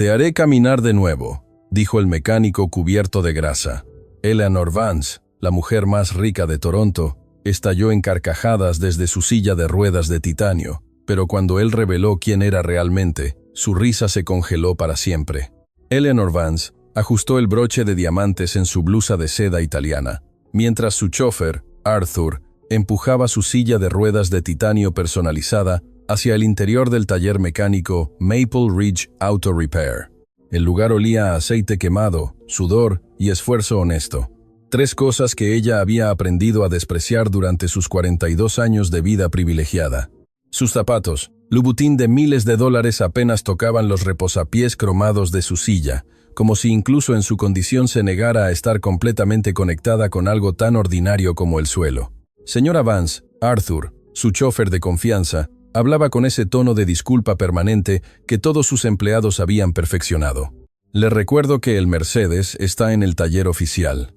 Te haré caminar de nuevo, dijo el mecánico cubierto de grasa. Eleanor Vance, la mujer más rica de Toronto, estalló en carcajadas desde su silla de ruedas de titanio, pero cuando él reveló quién era realmente, su risa se congeló para siempre. Eleanor Vance ajustó el broche de diamantes en su blusa de seda italiana, mientras su chofer, Arthur, empujaba su silla de ruedas de titanio personalizada hacia el interior del taller mecánico Maple Ridge Auto Repair. El lugar olía a aceite quemado, sudor y esfuerzo honesto. 3 cosas que ella había aprendido a despreciar durante sus 42 años de vida privilegiada. Sus zapatos, Louboutin de miles de dólares, apenas tocaban los reposapiés cromados de su silla, como si incluso en su condición se negara a estar completamente conectada con algo tan ordinario como el suelo. Señora Vance, Arthur, su chofer de confianza, hablaba con ese tono de disculpa permanente que todos sus empleados habían perfeccionado. Le recuerdo que el Mercedes está en el taller oficial.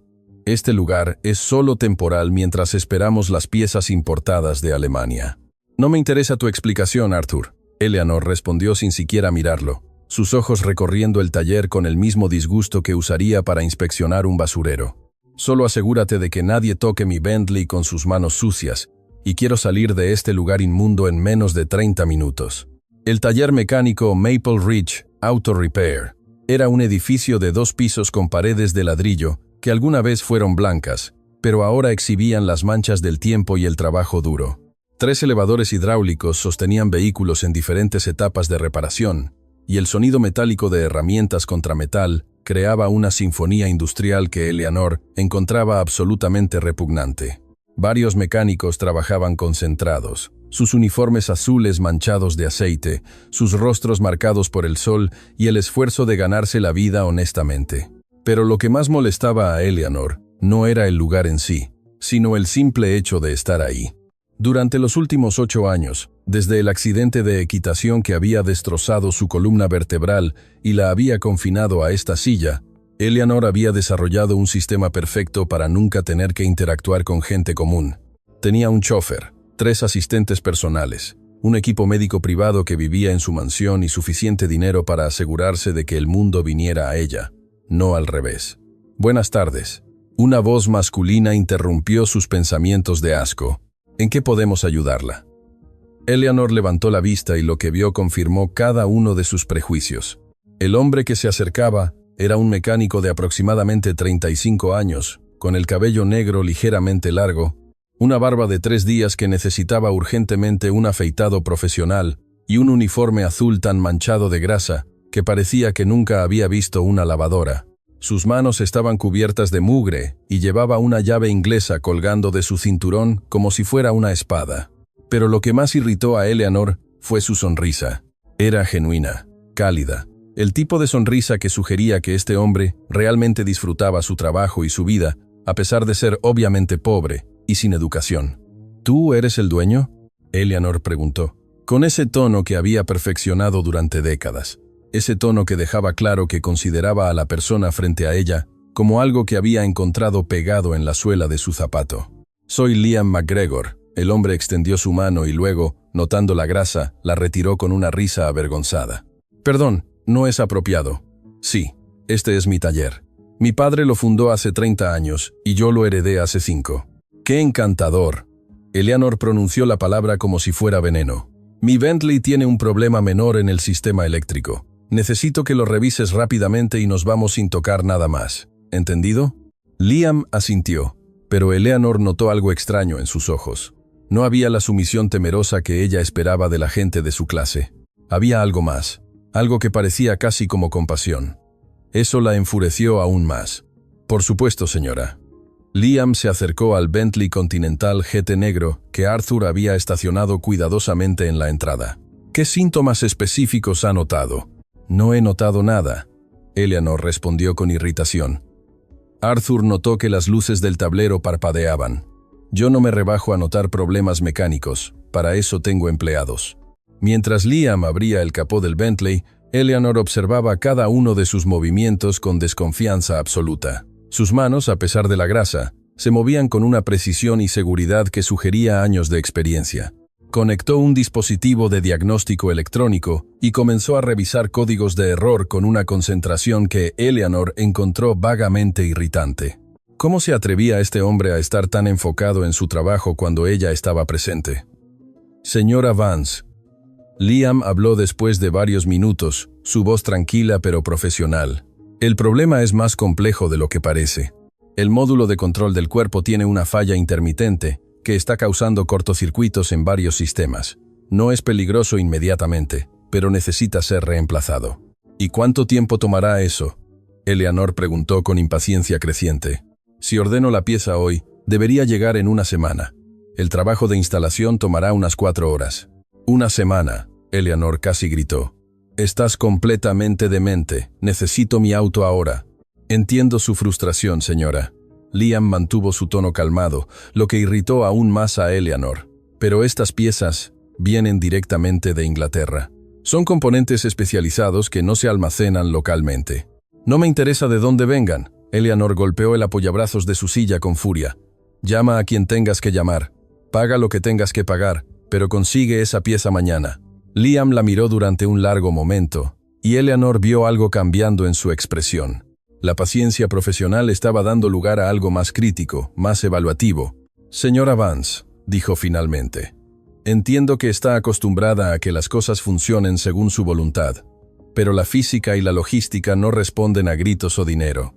Este lugar es solo temporal mientras esperamos las piezas importadas de Alemania. No me interesa tu explicación, Arthur. Eleanor respondió sin siquiera mirarlo, sus ojos recorriendo el taller con el mismo disgusto que usaría para inspeccionar un basurero. Solo asegúrate de que nadie toque mi Bentley con sus manos sucias, y quiero salir de este lugar inmundo en menos de 30 minutos. El taller mecánico Maple Ridge Auto Repair era un edificio de 2 pisos con paredes de ladrillo que alguna vez fueron blancas, pero ahora exhibían las manchas del tiempo y el trabajo duro. 3 elevadores hidráulicos sostenían vehículos en diferentes etapas de reparación, y el sonido metálico de herramientas contra metal creaba una sinfonía industrial que Eleanor encontraba absolutamente repugnante. Varios mecánicos trabajaban concentrados, sus uniformes azules manchados de aceite, sus rostros marcados por el sol y el esfuerzo de ganarse la vida honestamente. Pero lo que más molestaba a Eleanor no era el lugar en sí, sino el simple hecho de estar ahí. Durante los últimos 8 años, desde el accidente de equitación que había destrozado su columna vertebral y la había confinado a esta silla, Eleanor había desarrollado un sistema perfecto para nunca tener que interactuar con gente común. Tenía un chofer, 3 asistentes personales, un equipo médico privado que vivía en su mansión y suficiente dinero para asegurarse de que el mundo viniera a ella, no al revés. Buenas tardes. Una voz masculina interrumpió sus pensamientos de asco. ¿En qué podemos ayudarla? Eleanor levantó la vista y lo que vio confirmó cada uno de sus prejuicios. El hombre que se acercaba era un mecánico de aproximadamente 35 años, con el cabello negro ligeramente largo, una barba de 3 días que necesitaba urgentemente un afeitado profesional y un uniforme azul tan manchado de grasa que parecía que nunca había visto una lavadora. Sus manos estaban cubiertas de mugre y llevaba una llave inglesa colgando de su cinturón como si fuera una espada. Pero lo que más irritó a Eleanor fue su sonrisa. Era genuina, cálida, el tipo de sonrisa que sugería que este hombre realmente disfrutaba su trabajo y su vida, a pesar de ser obviamente pobre y sin educación. ¿Tú eres el dueño?, Eleanor preguntó, con ese tono que había perfeccionado durante décadas. Ese tono que dejaba claro que consideraba a la persona frente a ella como algo que había encontrado pegado en la suela de su zapato. Soy Liam McGregor. El hombre extendió su mano y luego, notando la grasa, la retiró con una risa avergonzada. Perdón, no es apropiado. Sí, este es mi taller. Mi padre lo fundó hace 30 años y yo lo heredé hace 5. ¡Qué encantador! Eleanor pronunció la palabra como si fuera veneno. Mi Bentley tiene un problema menor en el sistema eléctrico. Necesito que lo revises rápidamente y nos vamos sin tocar nada más. ¿Entendido? Liam asintió, pero Eleanor notó algo extraño en sus ojos. No había la sumisión temerosa que ella esperaba de la gente de su clase. Había algo más, algo que parecía casi como compasión. Eso la enfureció aún más. Por supuesto, señora. Liam se acercó al Bentley Continental GT negro que Arthur había estacionado cuidadosamente en la entrada. ¿Qué síntomas específicos ha notado? No he notado nada, Eleanor respondió con irritación. Arthur notó que las luces del tablero parpadeaban. Yo no me rebajo a notar problemas mecánicos, para eso tengo empleados. Mientras Liam abría el capó del Bentley, Eleanor observaba cada uno de sus movimientos con desconfianza absoluta. Sus manos, a pesar de la grasa, se movían con una precisión y seguridad que sugería años de experiencia. Conectó un dispositivo de diagnóstico electrónico y comenzó a revisar códigos de error con una concentración que Eleanor encontró vagamente irritante. ¿Cómo se atrevía este hombre a estar tan enfocado en su trabajo cuando ella estaba presente? Señora Vance. Liam habló después de varios minutos, su voz tranquila pero profesional. El problema es más complejo de lo que parece. El módulo de control del cuerpo tiene una falla intermitente que está causando cortocircuitos en varios sistemas. No es peligroso inmediatamente, pero necesita ser reemplazado. ¿Y cuánto tiempo tomará eso? Eleanor preguntó con impaciencia creciente. Si ordeno la pieza hoy, debería llegar en una semana. El trabajo de instalación tomará unas 4 horas. «Una semana», Eleanor casi gritó. «Estás completamente demente. Necesito mi auto ahora». «Entiendo su frustración, señora». Liam mantuvo su tono calmado, lo que irritó aún más a Eleanor. «Pero estas piezas vienen directamente de Inglaterra. Son componentes especializados que no se almacenan localmente. No me interesa de dónde vengan». Eleanor golpeó el apoyabrazos de su silla con furia. «Llama a quien tengas que llamar. Paga lo que tengas que pagar, pero consigue esa pieza mañana». Liam la miró durante un largo momento, y Eleanor vio algo cambiando en su expresión. La paciencia profesional estaba dando lugar a algo más crítico, más evaluativo. «Señora Vance», dijo finalmente, «entiendo que está acostumbrada a que las cosas funcionen según su voluntad, pero la física y la logística no responden a gritos o dinero.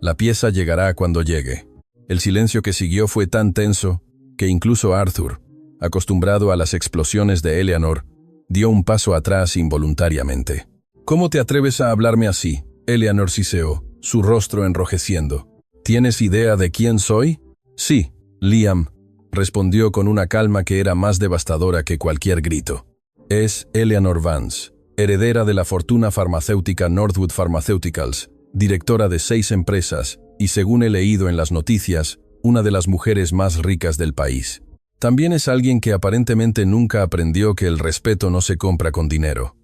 La pieza llegará cuando llegue». El silencio que siguió fue tan tenso que incluso Arthur, acostumbrado a las explosiones de Eleanor, dio un paso atrás involuntariamente. «¿Cómo te atreves a hablarme así?», Eleanor siseó, su rostro enrojeciendo. «¿Tienes idea de quién soy?» «Sí», Liam respondió con una calma que era más devastadora que cualquier grito. «Es Eleanor Vance, heredera de la fortuna farmacéutica Northwood Pharmaceuticals, directora de 6 empresas y, según he leído en las noticias, una de las mujeres más ricas del país. También es alguien que aparentemente nunca aprendió que el respeto no se compra con dinero».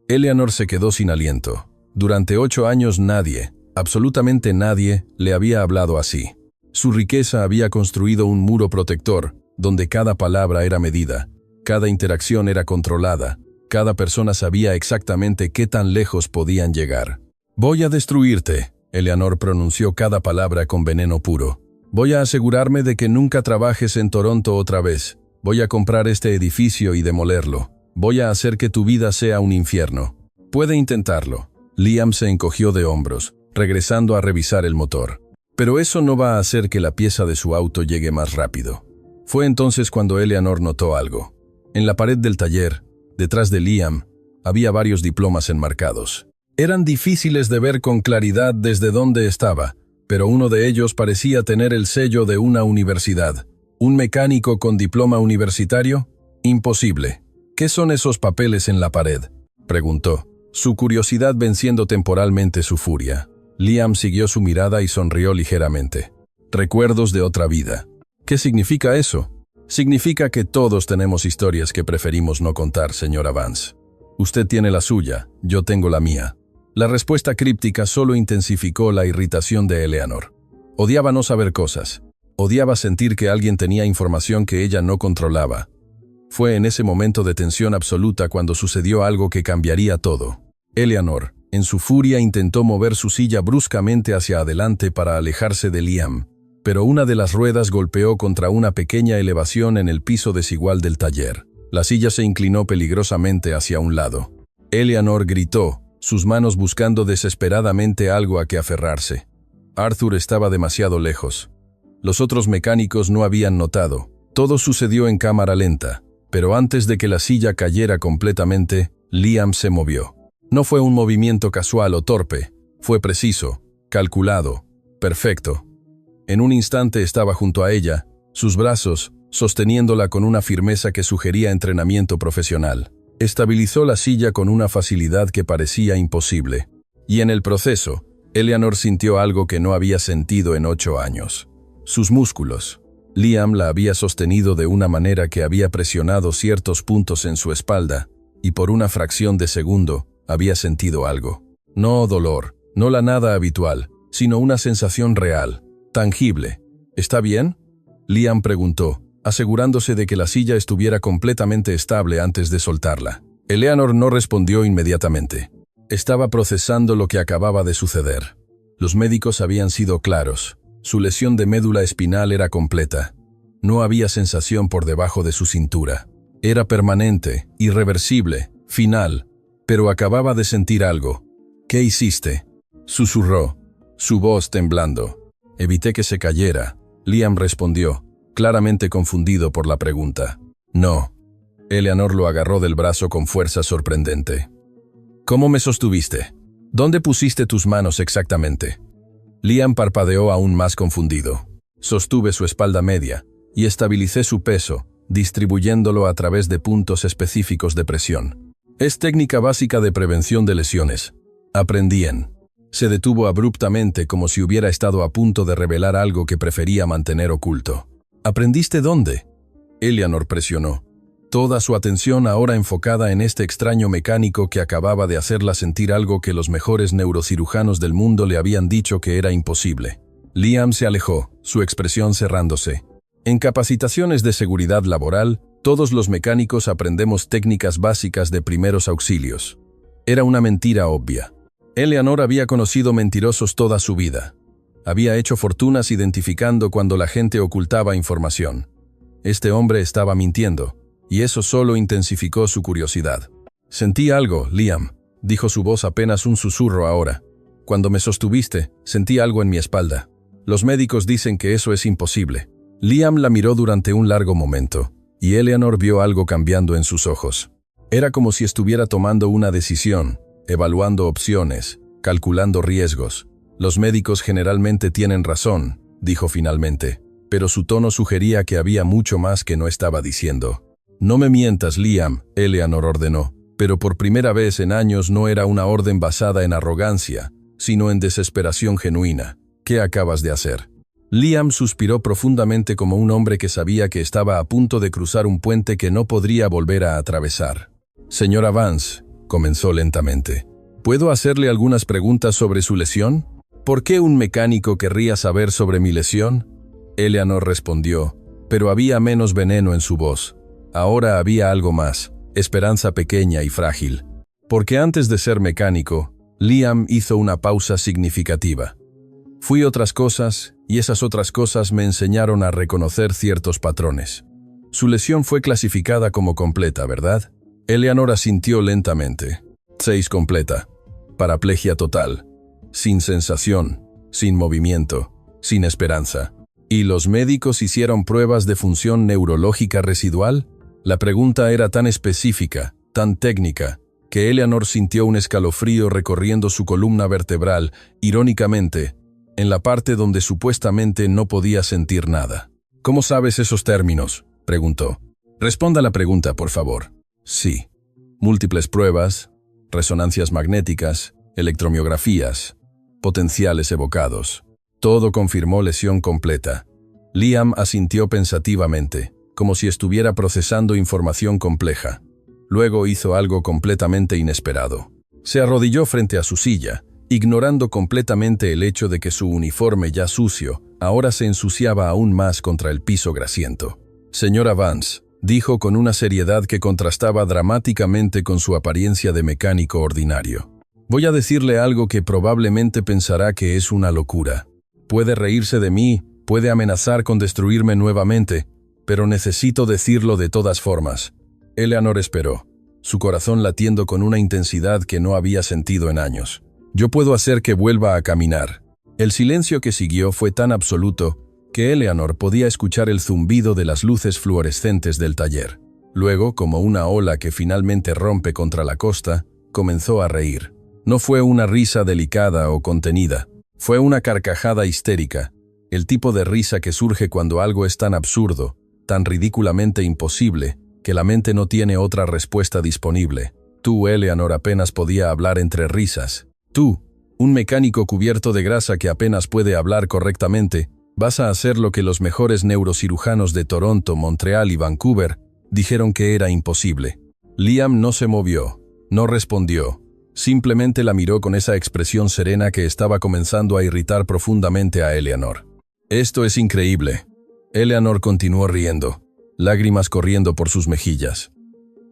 Eleanor se quedó sin aliento. Durante 8 años nadie, absolutamente nadie, le había hablado así. Su riqueza había construido un muro protector, donde cada palabra era medida, cada interacción era controlada, cada persona sabía exactamente qué tan lejos podían llegar. «Voy a destruirte», Eleanor pronunció cada palabra con veneno puro. «Voy a asegurarme de que nunca trabajes en Toronto otra vez. Voy a comprar este edificio y demolerlo. Voy a hacer que tu vida sea un infierno. Puede intentarlo». Liam se encogió de hombros, regresando a revisar el motor. «Pero eso no va a hacer que la pieza de su auto llegue más rápido». Fue entonces cuando Eleanor notó algo. En la pared del taller, detrás de Liam, había varios diplomas enmarcados. Eran difíciles de ver con claridad desde donde estaba, pero uno de ellos parecía tener el sello de una universidad. ¿Un mecánico con diploma universitario? Imposible. «¿Qué son esos papeles en la pared?», preguntó, su curiosidad venciendo temporalmente su furia. Liam siguió su mirada y sonrió ligeramente. «Recuerdos de otra vida». «¿Qué significa eso?» «Significa que todos tenemos historias que preferimos no contar, señora Vance. Usted tiene la suya, yo tengo la mía». La respuesta críptica solo intensificó la irritación de Eleanor. Odiaba no saber cosas. Odiaba sentir que alguien tenía información que ella no controlaba. Fue en ese momento de tensión absoluta cuando sucedió algo que cambiaría todo. Eleanor, en su furia, intentó mover su silla bruscamente hacia adelante para alejarse de Liam, pero una de las ruedas golpeó contra una pequeña elevación en el piso desigual del taller. La silla se inclinó peligrosamente hacia un lado. Eleanor gritó, sus manos buscando desesperadamente algo a que aferrarse. Arthur estaba demasiado lejos. Los otros mecánicos no habían notado. Todo sucedió en cámara lenta, pero antes de que la silla cayera completamente, Liam se movió. No fue un movimiento casual o torpe, fue preciso, calculado, perfecto. En un instante estaba junto a ella, sus brazos, sosteniéndola con una firmeza que sugería entrenamiento profesional. Estabilizó la silla con una facilidad que parecía imposible. Y en el proceso, Eleanor sintió algo que no había sentido en 8 años. Sus músculos. Liam la había sostenido de una manera que había presionado ciertos puntos en su espalda, y por una fracción de segundo había sentido algo. No dolor, no la nada habitual, sino una sensación real, tangible. «¿Está bien?», Liam preguntó, asegurándose de que la silla estuviera completamente estable antes de soltarla. Eleanor no respondió inmediatamente. Estaba procesando lo que acababa de suceder. Los médicos habían sido claros. Su lesión de médula espinal era completa. No había sensación por debajo de su cintura. Era permanente, irreversible, final, pero acababa de sentir algo. «¿Qué hiciste?», susurró, su voz temblando. «Evité que se cayera», Liam respondió, claramente confundido por la pregunta. «No». Eleanor lo agarró del brazo con fuerza sorprendente. «¿Cómo me sostuviste? ¿Dónde pusiste tus manos exactamente?». Liam parpadeó aún más confundido. «Sostuve su espalda media y estabilicé su peso, distribuyéndolo a través de puntos específicos de presión. Es técnica básica de prevención de lesiones. Aprendí en». Se detuvo abruptamente como si hubiera estado a punto de revelar algo que prefería mantener oculto. «¿Aprendiste dónde?». Eleanor presionó, toda su atención ahora enfocada en este extraño mecánico que acababa de hacerla sentir algo que los mejores neurocirujanos del mundo le habían dicho que era imposible. Liam se alejó, su expresión cerrándose. En capacitaciones de seguridad laboral, todos los mecánicos aprendemos técnicas básicas de primeros auxilios. Era una mentira obvia. Eleanor había conocido mentirosos toda su vida. Había hecho fortunas identificando cuando la gente ocultaba información. Este hombre estaba mintiendo, y eso solo intensificó su curiosidad. «Sentí algo, Liam», dijo su voz apenas un susurro ahora. «Cuando me sostuviste, sentí algo en mi espalda. Los médicos dicen que eso es imposible». Liam la miró durante un largo momento, y Eleanor vio algo cambiando en sus ojos. Era como si estuviera tomando una decisión, evaluando opciones, calculando riesgos. «Los médicos generalmente tienen razón», dijo finalmente, pero su tono sugería que había mucho más que no estaba diciendo. «No me mientas, Liam», Eleanor ordenó, pero por primera vez en años no era una orden basada en arrogancia, sino en desesperación genuina. «¿Qué acabas de hacer?». Liam suspiró profundamente como un hombre que sabía que estaba a punto de cruzar un puente que no podría volver a atravesar. «Señora Vance», comenzó lentamente, «¿puedo hacerle algunas preguntas sobre su lesión? ¿Por qué un mecánico querría saber sobre mi lesión?». Eleanor respondió, pero había menos veneno en su voz. Ahora había algo más, esperanza pequeña y frágil. Porque antes de ser mecánico, Liam hizo una pausa significativa. «Fui otras cosas, y esas otras cosas me enseñaron a reconocer ciertos patrones». Su lesión fue clasificada como completa, ¿verdad? Eleanor asintió lentamente. 6 completa. Paraplegia total. Sin sensación, sin movimiento, sin esperanza. ¿Y los médicos hicieron pruebas de función neurológica residual? La pregunta era tan específica, tan técnica, que Eleanor sintió un escalofrío recorriendo su columna vertebral, irónicamente, en la parte donde supuestamente no podía sentir nada. «¿Cómo sabes esos términos?», preguntó. «Responda la pregunta, por favor». «Sí. Múltiples pruebas, resonancias magnéticas, electromiografías, potenciales evocados. Todo confirmó lesión completa». Liam asintió pensativamente, como si estuviera procesando información compleja. Luego hizo algo completamente inesperado. Se arrodilló frente a su silla, ignorando completamente el hecho de que su uniforme ya sucio ahora se ensuciaba aún más contra el piso grasiento. «Señora Vance», dijo con una seriedad que contrastaba dramáticamente con su apariencia de mecánico ordinario. «Voy a decirle algo que probablemente pensará que es una locura. Puede reírse de mí, puede amenazar con destruirme nuevamente, pero necesito decirlo de todas formas». Eleanor esperó, su corazón latiendo con una intensidad que no había sentido en años. «Yo puedo hacer que vuelva a caminar». El silencio que siguió fue tan absoluto que Eleanor podía escuchar el zumbido de las luces fluorescentes del taller. Luego, como una ola que finalmente rompe contra la costa, comenzó a reír. No fue una risa delicada o contenida, fue una carcajada histérica, el tipo de risa que surge cuando algo es tan absurdo, tan ridículamente imposible, que la mente no tiene otra respuesta disponible. Tú, Eleanor, apenas podía hablar entre risas. Tú, un mecánico cubierto de grasa que apenas puede hablar correctamente, vas a hacer lo que los mejores neurocirujanos de Toronto, Montreal y Vancouver dijeron que era imposible. Liam no se movió, no respondió. Simplemente la miró con esa expresión serena que estaba comenzando a irritar profundamente a Eleanor. «Esto es increíble». Eleanor continuó riendo. lágrimas corriendo por sus mejillas.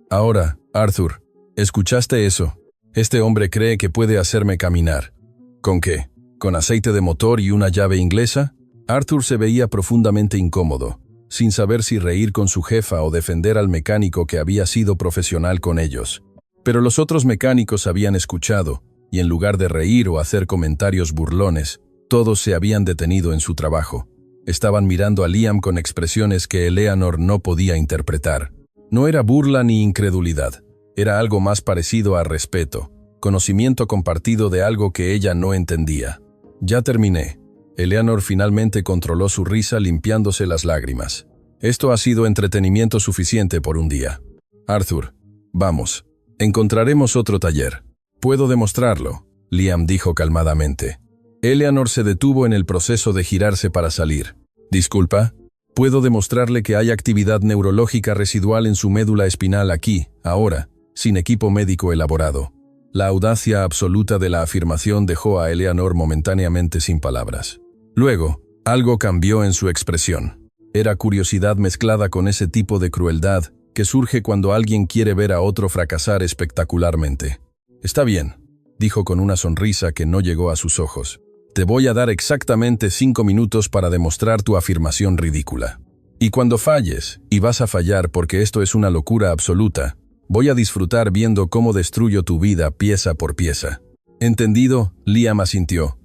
Ahora, Arthur, ¿escuchaste eso? Este hombre cree que puede hacerme caminar. ¿Con qué? ¿Con aceite de motor y una llave inglesa? Arthur se veía profundamente incómodo, sin saber si reír con su jefa o defender al mecánico que había sido profesional con ellos. Pero los otros mecánicos habían escuchado, y en lugar de reír o hacer comentarios burlones, todos se habían detenido en su trabajo. Estaban mirando a Liam con expresiones que Eleanor no podía interpretar. No era burla ni incredulidad, era algo más parecido a respeto, conocimiento compartido de algo que ella no entendía. Ya terminé. Eleanor finalmente controló su risa limpiándose las lágrimas. Esto ha sido entretenimiento suficiente por un día. Arthur, vamos. Encontraremos otro taller. Puedo demostrarlo, Liam dijo calmadamente. Eleanor se detuvo en el proceso de girarse para salir. Disculpa, puedo demostrarle que hay actividad neurológica residual en su médula espinal aquí, ahora, sin equipo médico elaborado. La audacia absoluta de la afirmación dejó a Eleanor momentáneamente sin palabras. Luego, algo cambió en su expresión. Era curiosidad mezclada con ese tipo de crueldad que surge cuando alguien quiere ver a otro fracasar espectacularmente. Está bien, dijo con una sonrisa que no llegó a sus ojos. Te voy a dar exactamente 5 minutos para demostrar tu afirmación ridícula. Y cuando falles, y vas a fallar porque esto es una locura absoluta, voy a disfrutar viendo cómo destruyo tu vida pieza por pieza. ¿Entendido? Liam asintió.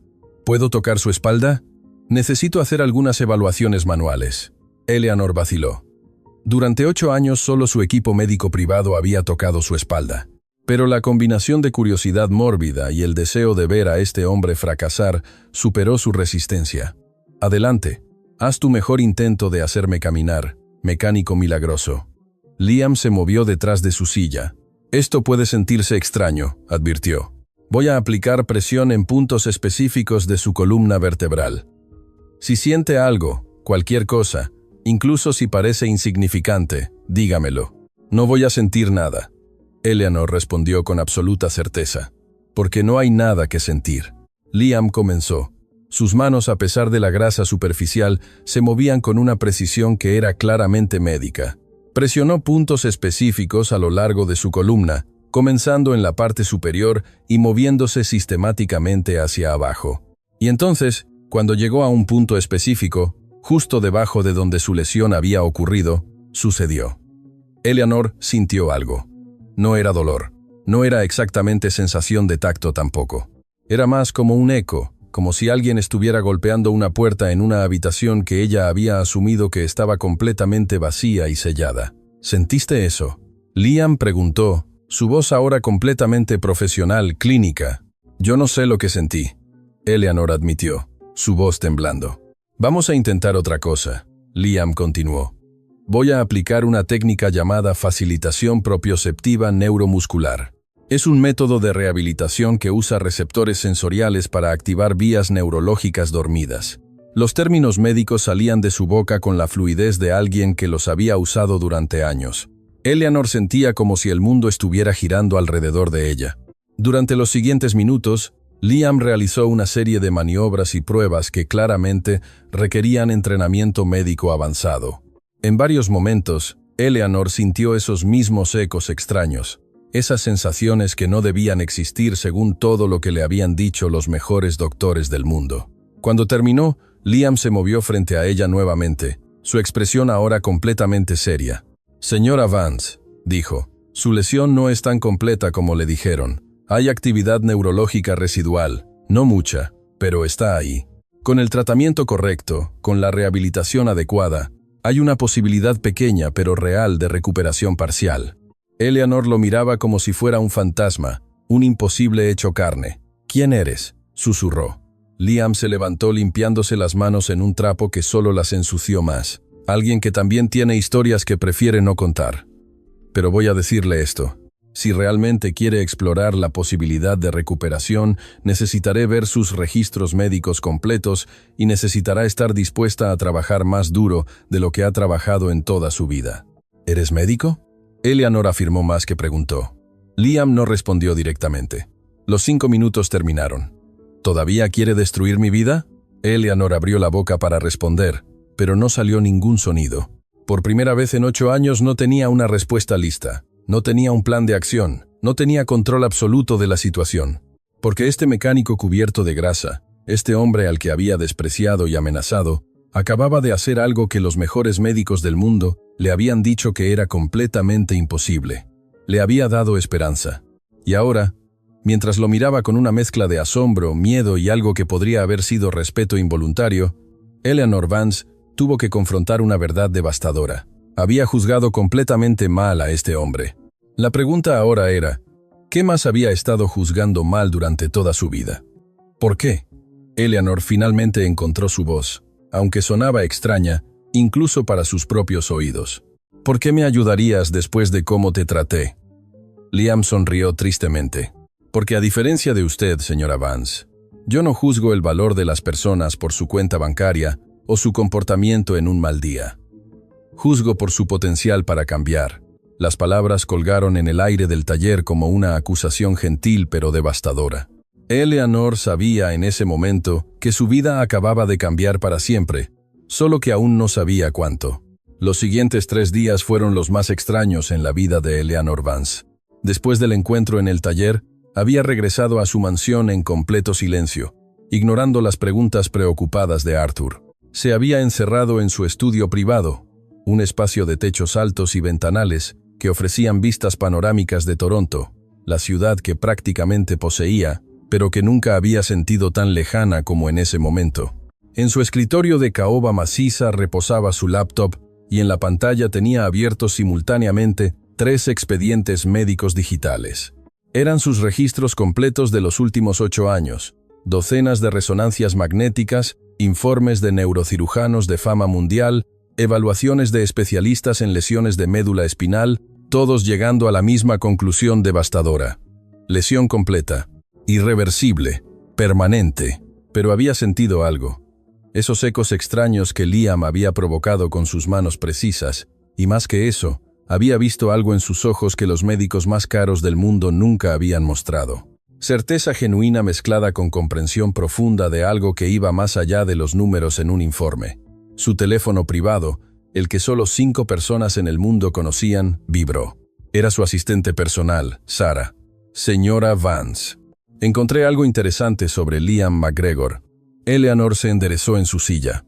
¿Puedo tocar su espalda? Necesito hacer algunas evaluaciones manuales. Eleanor vaciló. Durante 8 años solo su equipo médico privado había tocado su espalda. Pero la combinación de curiosidad mórbida y el deseo de ver a este hombre fracasar superó su resistencia. Adelante, haz tu mejor intento de hacerme caminar, mecánico milagroso. Liam se movió detrás de su silla. Esto puede sentirse extraño, advirtió. Voy a aplicar presión en puntos específicos de su columna vertebral. Si siente algo, cualquier cosa, incluso si parece insignificante, dígamelo. No voy a sentir nada. Eleanor respondió con absoluta certeza. Porque no hay nada que sentir. Liam comenzó. Sus manos, a pesar de la grasa superficial, se movían con una precisión que era claramente médica. Presionó puntos específicos a lo largo de su columna, comenzando en la parte superior y moviéndose sistemáticamente hacia abajo. Y entonces, cuando llegó a un punto específico, justo debajo de donde su lesión había ocurrido, sucedió. Eleanor sintió algo. No era dolor. No era exactamente sensación de tacto tampoco. Era más como un eco, como si alguien estuviera golpeando una puerta en una habitación que ella había asumido que estaba completamente vacía y sellada. ¿Sentiste eso? Liam preguntó, su voz ahora completamente profesional, clínica. Yo no sé lo que sentí. Eleanor admitió, su voz temblando. Vamos a intentar otra cosa. Liam continuó. Voy a aplicar una técnica llamada facilitación propioceptiva neuromuscular. Es un método de rehabilitación que usa receptores sensoriales para activar vías neurológicas dormidas. Los términos médicos salían de su boca con la fluidez de alguien que los había usado durante años. Eleanor sentía como si el mundo estuviera girando alrededor de ella. Durante los siguientes minutos, Liam realizó una serie de maniobras y pruebas que claramente requerían entrenamiento médico avanzado. En varios momentos, Eleanor sintió esos mismos ecos extraños, esas sensaciones que no debían existir según todo lo que le habían dicho los mejores doctores del mundo. Cuando terminó, Liam se movió frente a ella nuevamente, su expresión ahora completamente seria. Señora Vance, dijo, su lesión no es tan completa como le dijeron. Hay actividad neurológica residual, no mucha, pero está ahí. Con el tratamiento correcto, con la rehabilitación adecuada, hay una posibilidad pequeña pero real de recuperación parcial. Eleanor lo miraba como si fuera un fantasma, un imposible hecho carne. ¿Quién eres?, susurró. Liam se levantó limpiándose las manos en un trapo que solo las ensució más. Alguien que también tiene historias que prefiere no contar. Pero voy a decirle esto. Si realmente quiere explorar la posibilidad de recuperación, necesitaré ver sus registros médicos completos y necesitará estar dispuesta a trabajar más duro de lo que ha trabajado en toda su vida. ¿Eres médico?, Eleanor afirmó más que preguntó. Liam no respondió directamente. Los 5 minutos terminaron. ¿Todavía quiere destruir mi vida? Eleanor abrió la boca para responder, pero no salió ningún sonido. Por primera vez en 8 años no tenía una respuesta lista, no tenía un plan de acción, no tenía control absoluto de la situación. Porque este mecánico cubierto de grasa, este hombre al que había despreciado y amenazado, acababa de hacer algo que los mejores médicos del mundo le habían dicho que era completamente imposible. Le había dado esperanza. Y ahora, mientras lo miraba con una mezcla de asombro, miedo y algo que podría haber sido respeto involuntario, Eleanor Vance tuvo que confrontar una verdad devastadora. Había juzgado completamente mal a este hombre. La pregunta ahora era, ¿qué más había estado juzgando mal durante toda su vida? ¿Por qué? Eleanor finalmente encontró su voz, aunque sonaba extraña, incluso para sus propios oídos. ¿Por qué me ayudarías después de cómo te traté? Liam sonrió tristemente. Porque a diferencia de usted, señora Vance, yo no juzgo el valor de las personas por su cuenta bancaria o su comportamiento en un mal día. Juzgo por su potencial para cambiar. Las palabras colgaron en el aire del taller como una acusación gentil pero devastadora. Eleanor sabía en ese momento que su vida acababa de cambiar para siempre, solo que aún no sabía cuánto. Los siguientes 3 días fueron los más extraños en la vida de Eleanor Vance. Después del encuentro en el taller, había regresado a su mansión en completo silencio, ignorando las preguntas preocupadas de Arthur. Se había encerrado en su estudio privado, un espacio de techos altos y ventanales que ofrecían vistas panorámicas de Toronto, la ciudad que prácticamente poseía, pero que nunca había sentido tan lejana como en ese momento. En su escritorio de caoba maciza reposaba su laptop y en la pantalla tenía abiertos simultáneamente 3 expedientes médicos digitales. Eran sus registros completos de los últimos 8 años, docenas de resonancias magnéticas, informes de neurocirujanos de fama mundial, evaluaciones de especialistas en lesiones de médula espinal, todos llegando a la misma conclusión devastadora. Lesión completa, irreversible, permanente, pero había sentido algo. Esos ecos extraños que Liam había provocado con sus manos precisas, y más que eso, había visto algo en sus ojos que los médicos más caros del mundo nunca habían mostrado. Certeza genuina mezclada con comprensión profunda de algo que iba más allá de los números en un informe. Su teléfono privado, el que solo 5 personas en el mundo conocían, vibró. Era su asistente personal, Sarah. Señora Vance. Encontré algo interesante sobre Liam McGregor. Eleanor se enderezó en su silla.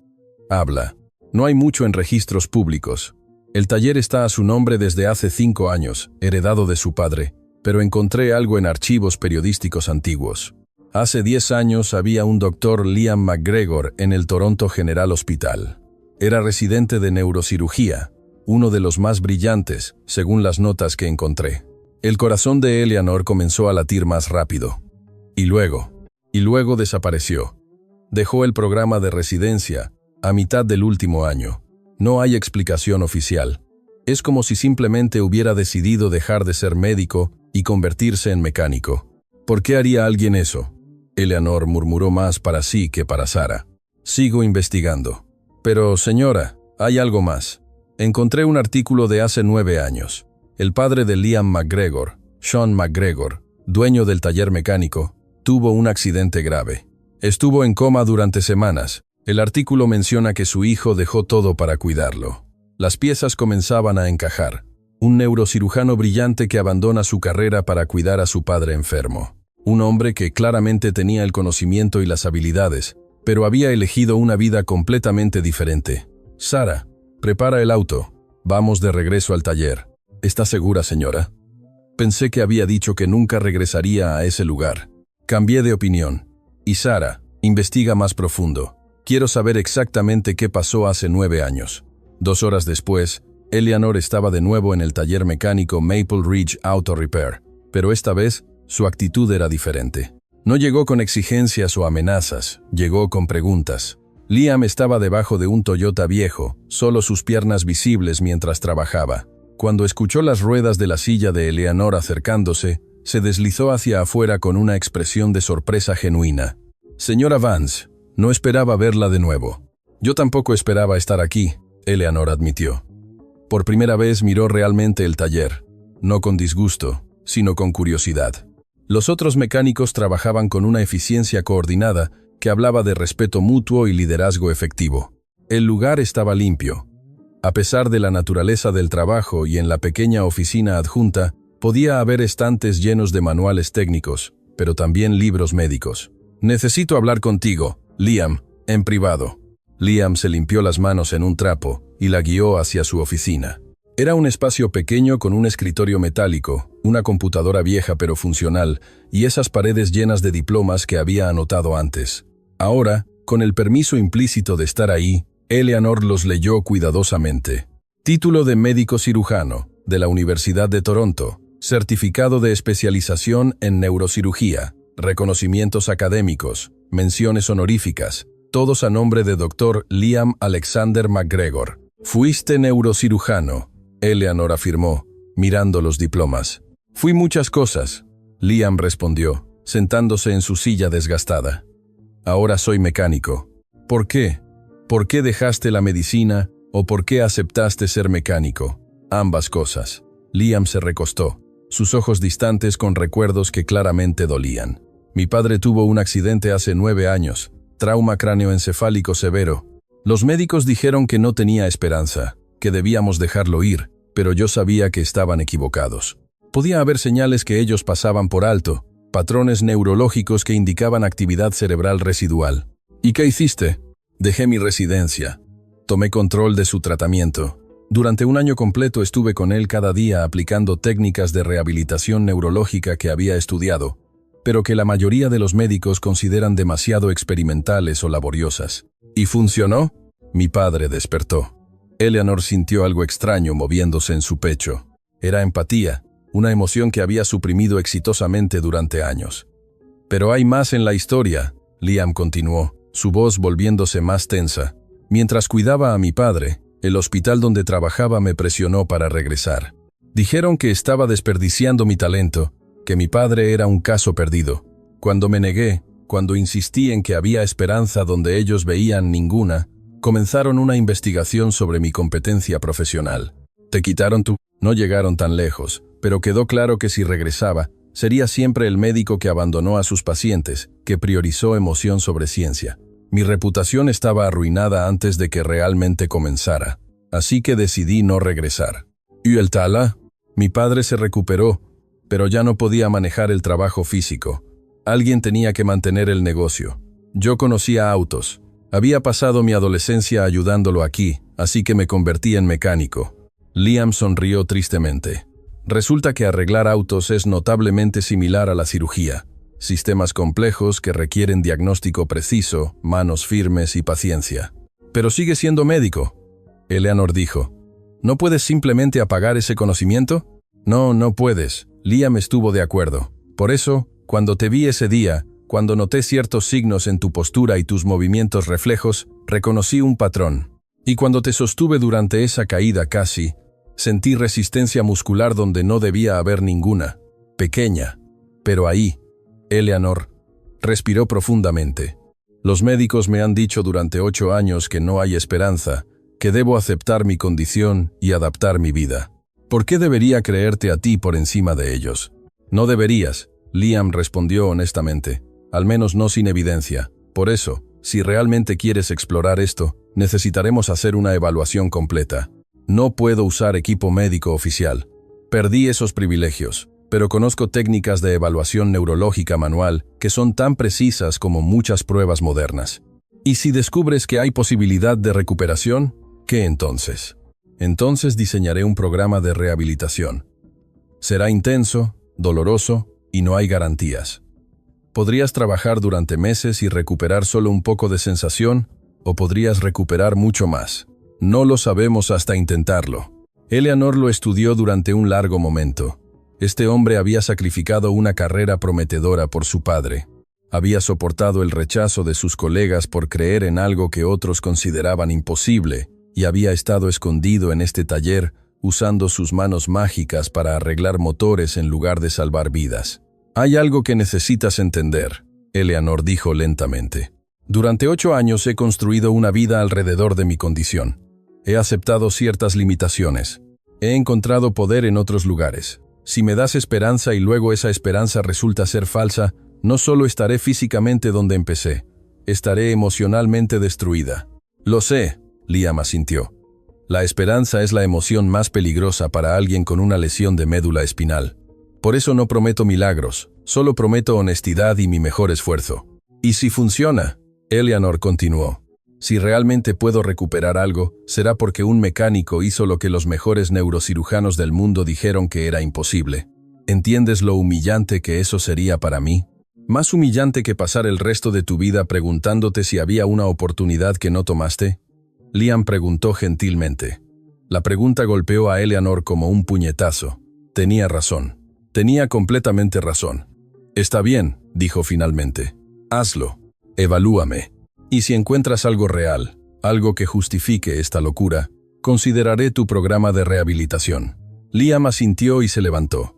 Habla. No hay mucho en registros públicos. El taller está a su nombre desde hace 5 años, heredado de su padre, pero encontré algo en archivos periodísticos antiguos. Hace 10 años había un doctor Liam McGregor en el Toronto General Hospital. Era residente de neurocirugía, uno de los más brillantes, según las notas que encontré. El corazón de Eleanor comenzó a latir más rápido. Y luego desapareció. Dejó el programa de residencia a mitad del último año. No hay explicación oficial. Es como si simplemente hubiera decidido dejar de ser médico y convertirse en mecánico. ¿Por qué haría alguien eso? Eleanor murmuró más para sí que para Sarah. Sigo investigando. Pero, señora, hay algo más. Encontré un artículo de hace 9 años. El padre de Liam McGregor, Sean McGregor, dueño del taller mecánico, tuvo un accidente grave. Estuvo en coma durante semanas. El artículo menciona que su hijo dejó todo para cuidarlo. Las piezas comenzaban a encajar. Un neurocirujano brillante que abandona su carrera para cuidar a su padre enfermo. Un hombre que claramente tenía el conocimiento y las habilidades, pero había elegido una vida completamente diferente. Sarah, prepara el auto. Vamos de regreso al taller. ¿Está segura, señora? Pensé que había dicho que nunca regresaría a ese lugar. Cambié de opinión. Y Sarah, investiga más profundo. Quiero saber exactamente qué pasó hace 9 años. 2 horas después, Eleanor estaba de nuevo en el taller mecánico Maple Ridge Auto Repair, pero esta vez su actitud era diferente. No llegó con exigencias o amenazas, llegó con preguntas. Liam estaba debajo de un Toyota viejo, solo sus piernas visibles mientras trabajaba. Cuando escuchó las ruedas de la silla de Eleanor acercándose, se deslizó hacia afuera con una expresión de sorpresa genuina. Señora Vance, no esperaba verla de nuevo. Yo tampoco esperaba estar aquí, Eleanor admitió. Por primera vez miró realmente el taller, no con disgusto, sino con curiosidad. Los otros mecánicos trabajaban con una eficiencia coordinada que hablaba de respeto mutuo y liderazgo efectivo. El lugar estaba limpio. A pesar de la naturaleza del trabajo y en la pequeña oficina adjunta, podía haber estantes llenos de manuales técnicos, pero también libros médicos. «Necesito hablar contigo, Liam, en privado». Liam se limpió las manos en un trapo y la guió hacia su oficina. Era un espacio pequeño con un escritorio metálico, una computadora vieja pero funcional, y esas paredes llenas de diplomas que había anotado antes. Ahora, con el permiso implícito de estar ahí, Eleanor los leyó cuidadosamente. Título de médico cirujano, de la Universidad de Toronto. Certificado de especialización en neurocirugía. Reconocimientos académicos. Menciones honoríficas. Todos a nombre de Dr. Liam Alexander McGregor. «Fuiste neurocirujano», Eleanor afirmó, mirando los diplomas. «Fui muchas cosas», Liam respondió, sentándose en su silla desgastada. «Ahora soy mecánico». «¿Por qué? ¿Por qué dejaste la medicina o por qué aceptaste ser mecánico?» «Ambas cosas». Liam se recostó, sus ojos distantes con recuerdos que claramente dolían. «Mi padre tuvo un accidente hace 9 años, trauma cráneoencefálico severo. Los médicos dijeron que no tenía esperanza, que debíamos dejarlo ir, pero yo sabía que estaban equivocados. Podía haber señales que ellos pasaban por alto, patrones neurológicos que indicaban actividad cerebral residual. ¿Y qué hiciste?» «Dejé mi residencia. Tomé control de su tratamiento. Durante un año completo estuve con él cada día aplicando técnicas de rehabilitación neurológica que había estudiado, pero que la mayoría de los médicos consideran demasiado experimentales o laboriosas. ¿Y funcionó?» Mi padre despertó. Eleanor sintió algo extraño moviéndose en su pecho. Era empatía, una emoción que había suprimido exitosamente durante años. «Pero hay más en la historia», Liam continuó, su voz volviéndose más tensa. «Mientras cuidaba a mi padre, el hospital donde trabajaba me presionó para regresar. Dijeron que estaba desperdiciando mi talento, que mi padre era un caso perdido. Cuando me negué, cuando insistí en que había esperanza donde ellos veían ninguna, comenzaron una investigación sobre mi competencia profesional. Te quitaron tu... No llegaron tan lejos, pero quedó claro que si regresaba, sería siempre el médico que abandonó a sus pacientes, que priorizó emoción sobre ciencia. Mi reputación estaba arruinada antes de que realmente comenzara, así que decidí no regresar. ¿Y el tala? Mi padre se recuperó, pero ya no podía manejar el trabajo físico. Alguien tenía que mantener el negocio. Yo conocía autos. Había pasado mi adolescencia ayudándolo aquí, así que me convertí en mecánico. Liam sonrió tristemente. Resulta que arreglar autos es notablemente similar a la cirugía. Sistemas complejos que requieren diagnóstico preciso, manos firmes y paciencia. «Pero sigue siendo médico», Eleanor dijo. «¿No puedes simplemente apagar ese conocimiento?» «No, no puedes», Liam estuvo de acuerdo. «Por eso, cuando te vi ese día, cuando noté ciertos signos en tu postura y tus movimientos reflejos, reconocí un patrón. Y cuando te sostuve durante esa caída casi, sentí resistencia muscular donde no debía haber ninguna. Pequeña, pero ahí». Eleanor respiró profundamente. «Los médicos me han dicho durante 8 años que no hay esperanza, que debo aceptar mi condición y adaptar mi vida. ¿Por qué debería creerte a ti por encima de ellos?» «No deberías», Liam respondió honestamente, «al menos no sin evidencia. Por eso, si realmente quieres explorar esto, necesitaremos hacer una evaluación completa. No puedo usar equipo médico oficial. Perdí esos privilegios. Pero conozco técnicas de evaluación neurológica manual que son tan precisas como muchas pruebas modernas. ¿Y si descubres que hay posibilidad de recuperación? ¿Qué entonces? Entonces diseñaré un programa de rehabilitación. Será intenso, doloroso y no hay garantías. Podrías trabajar durante meses y recuperar solo un poco de sensación, o podrías recuperar mucho más. No lo sabemos hasta intentarlo». Eleanor lo estudió durante un largo momento. Este hombre había sacrificado una carrera prometedora por su padre. Había soportado el rechazo de sus colegas por creer en algo que otros consideraban imposible, y había estado escondido en este taller usando sus manos mágicas para arreglar motores en lugar de salvar vidas. «Hay algo que necesitas entender», Eleanor dijo lentamente. «Durante 8 años he construido una vida alrededor de mi condición. He aceptado ciertas limitaciones. He encontrado poder en otros lugares. Si me das esperanza y luego esa esperanza resulta ser falsa, no solo estaré físicamente donde empecé, estaré emocionalmente destruida». «Lo sé», Liam asintió. La esperanza es la emoción más peligrosa para alguien con una lesión de médula espinal. Por eso no prometo milagros, solo prometo honestidad y mi mejor esfuerzo. ¿Y si funciona?, Eleanor continuó. Si realmente puedo recuperar algo, será porque un mecánico hizo lo que los mejores neurocirujanos del mundo dijeron que era imposible. ¿Entiendes lo humillante que eso sería para mí? ¿Más humillante que pasar el resto de tu vida preguntándote si había una oportunidad que no tomaste? Liam preguntó gentilmente. La pregunta golpeó a Eleanor como un puñetazo. Tenía razón. Tenía completamente razón. Está bien, dijo finalmente. Hazlo. Evalúame. Y si encuentras algo real, algo que justifique esta locura, consideraré tu programa de rehabilitación. Liam asintió y se levantó.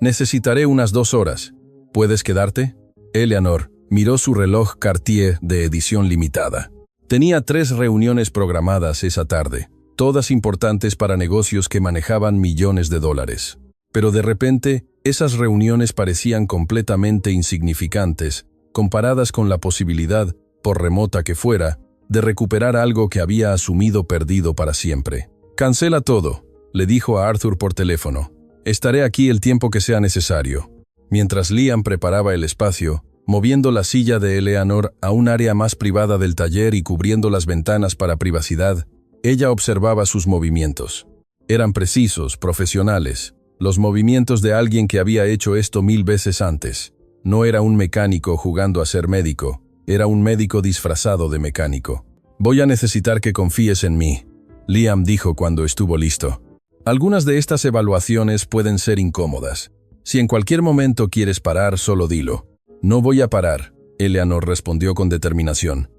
Necesitaré unas 2 horas. ¿Puedes quedarte? Eleanor miró su reloj Cartier de edición limitada. Tenía 3 reuniones programadas esa tarde, todas importantes para negocios que manejaban millones de dólares. Pero de repente, esas reuniones parecían completamente insignificantes, comparadas con la posibilidad, por remota que fuera, de recuperar algo que había asumido perdido para siempre. «Cancela todo», le dijo a Arthur por teléfono. «Estaré aquí el tiempo que sea necesario». Mientras Liam preparaba el espacio, moviendo la silla de Eleanor a un área más privada del taller y cubriendo las ventanas para privacidad, ella observaba sus movimientos. Eran precisos, profesionales, los movimientos de alguien que había hecho esto 1000 veces antes. No era un mecánico jugando a ser médico, era un médico disfrazado de mecánico. «Voy a necesitar que confíes en mí», Liam dijo cuando estuvo listo. «Algunas de estas evaluaciones pueden ser incómodas. Si en cualquier momento quieres parar, solo dilo». «No voy a parar», Eleanor respondió con determinación.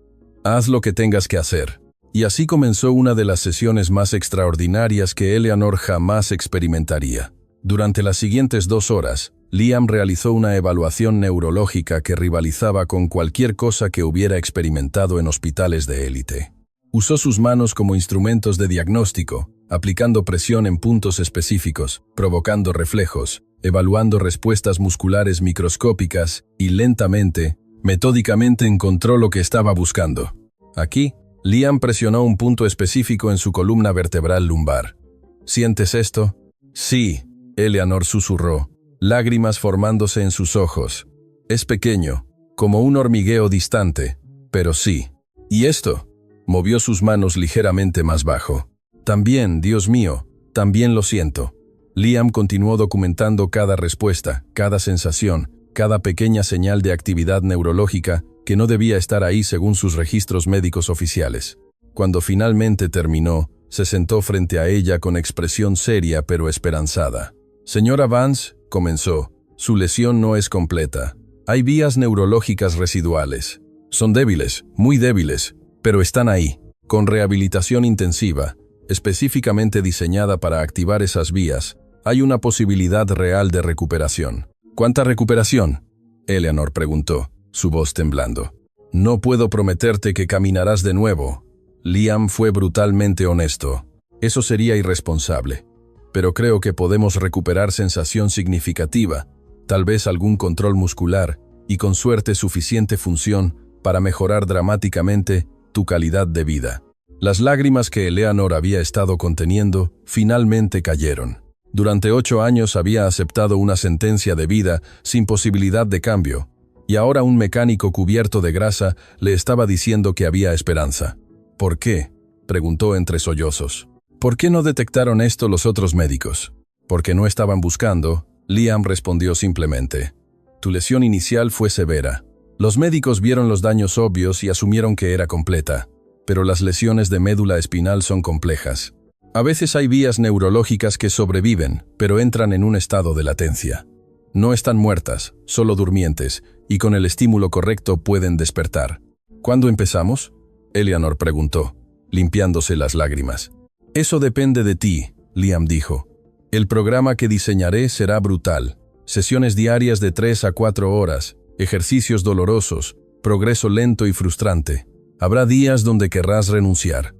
«Haz lo que tengas que hacer». Y así comenzó una de las sesiones más extraordinarias que Eleanor jamás experimentaría. Durante las siguientes 2 horas, Liam realizó una evaluación neurológica que rivalizaba con cualquier cosa que hubiera experimentado en hospitales de élite. Usó sus manos como instrumentos de diagnóstico, aplicando presión en puntos específicos, provocando reflejos, evaluando respuestas musculares microscópicas y lentamente, metódicamente encontró lo que estaba buscando. Aquí, Liam presionó un punto específico en su columna vertebral lumbar. ¿Sientes esto? Sí, Eleanor susurró, lágrimas formándose en sus ojos. Es pequeño, como un hormigueo distante, pero sí. ¿Y esto? Movió sus manos ligeramente más bajo. También, Dios mío, también lo siento. Liam continuó documentando cada respuesta, cada sensación, cada pequeña señal de actividad neurológica que no debía estar ahí según sus registros médicos oficiales. Cuando finalmente terminó, se sentó frente a ella con expresión seria pero esperanzada. «Señora Vance», comenzó, «su lesión no es completa. Hay vías neurológicas residuales. Son débiles, muy débiles, pero están ahí. Con rehabilitación intensiva, específicamente diseñada para activar esas vías, hay una posibilidad real de recuperación». «¿Cuánta recuperación?», Eleanor preguntó, su voz temblando. «No puedo prometerte que caminarás de nuevo». Liam fue brutalmente honesto. «Eso sería irresponsable. Pero creo que podemos recuperar sensación significativa, tal vez algún control muscular y con suerte suficiente función para mejorar dramáticamente tu calidad de vida». Las lágrimas que Eleanor había estado conteniendo finalmente cayeron. Durante 8 años había aceptado una sentencia de vida sin posibilidad de cambio, y ahora un mecánico cubierto de grasa le estaba diciendo que había esperanza. «¿Por qué?», preguntó entre sollozos. «¿Por qué no detectaron esto los otros médicos?». «Porque no estaban buscando», Liam respondió simplemente. «Tu lesión inicial fue severa. Los médicos vieron los daños obvios y asumieron que era completa. Pero las lesiones de médula espinal son complejas. A veces hay vías neurológicas que sobreviven, pero entran en un estado de latencia. No están muertas, solo durmientes, y con el estímulo correcto pueden despertar». «¿Cuándo empezamos?», Eleanor preguntó, limpiándose las lágrimas. «Eso depende de ti», Liam dijo. «El programa que diseñaré será brutal. Sesiones diarias de 3 a 4 horas, ejercicios dolorosos, progreso lento y frustrante. Habrá días donde querrás renunciar,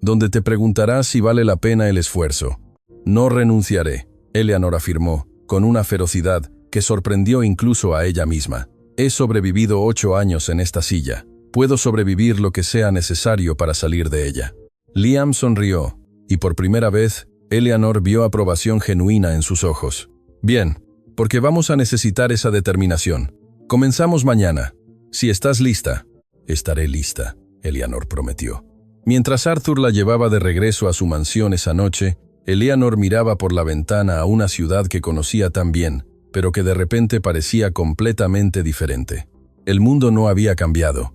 donde te preguntarás si vale la pena el esfuerzo». «No renunciaré», Eleanor afirmó, con una ferocidad que sorprendió incluso a ella misma. «He sobrevivido 8 años en esta silla. Puedo sobrevivir lo que sea necesario para salir de ella». Liam sonrió. y por primera vez, Eleanor vio aprobación genuina en sus ojos. Bien, porque vamos a necesitar esa determinación. Comenzamos mañana. Si estás lista. Estaré lista, Eleanor prometió. Mientras Arthur la llevaba de regreso a su mansión esa noche, Eleanor miraba por la ventana a una ciudad que conocía tan bien, pero que de repente parecía completamente diferente. El mundo no había cambiado.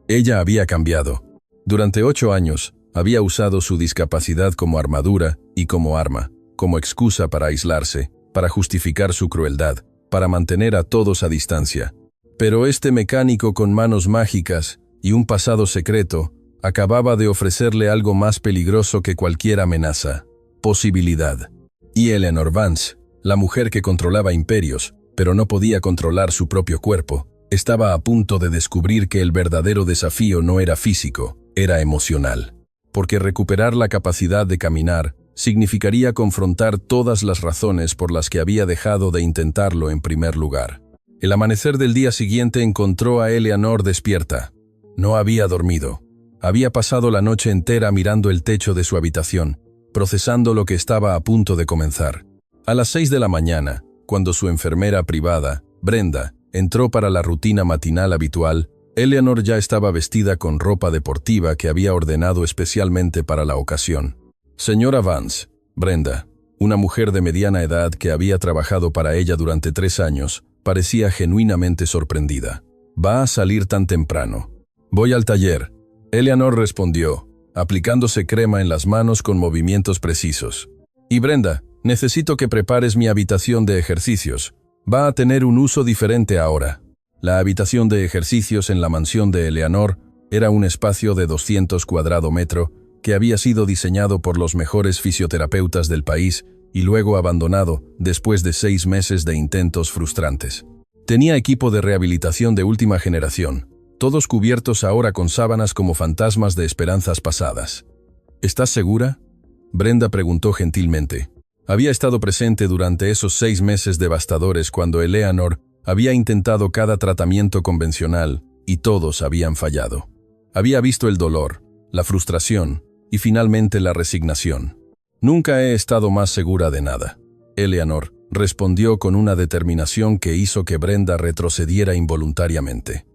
Ella había cambiado. Durante 8 años, había usado su discapacidad como armadura y como arma, como excusa para aislarse, para justificar su crueldad, para mantener a todos a distancia. Pero este mecánico con manos mágicas y un pasado secreto acababa de ofrecerle algo más peligroso que cualquier amenaza: posibilidad. Y Eleanor Vance, la mujer que controlaba imperios, pero no podía controlar su propio cuerpo, estaba a punto de descubrir que el verdadero desafío no era físico, era emocional. Porque recuperar la capacidad de caminar significaría confrontar todas las razones por las que había dejado de intentarlo en primer lugar. El amanecer del día siguiente encontró a Eleanor despierta. No había dormido. Había pasado la noche entera mirando el techo de su habitación, procesando lo que estaba a punto de comenzar. A las 6 de la mañana, cuando su enfermera privada, Brenda, entró para la rutina matinal habitual, Eleanor ya estaba vestida con ropa deportiva que había ordenado especialmente para la ocasión. Señora Vance, Brenda, una mujer de mediana edad que había trabajado para ella durante 3 años, parecía genuinamente sorprendida. ¿Va a salir tan temprano? Voy al taller. Eleanor respondió, aplicándose crema en las manos con movimientos precisos. Y Brenda, necesito que prepares mi habitación de ejercicios. Va a tener un uso diferente ahora. La habitación de ejercicios en la mansión de Eleanor era un espacio de 200 cuadrados metros que había sido diseñado por los mejores fisioterapeutas del país y luego abandonado después de 6 meses de intentos frustrantes. Tenía equipo de rehabilitación de última generación, todos cubiertos ahora con sábanas como fantasmas de esperanzas pasadas. ¿Estás segura?, Brenda preguntó gentilmente. Había estado presente durante esos 6 meses devastadores cuando Eleanor había intentado cada tratamiento convencional y todos habían fallado. Había visto el dolor, la frustración y finalmente la resignación. Nunca he estado más segura de nada. Eleanor respondió con una determinación que hizo que Brenda retrocediera involuntariamente.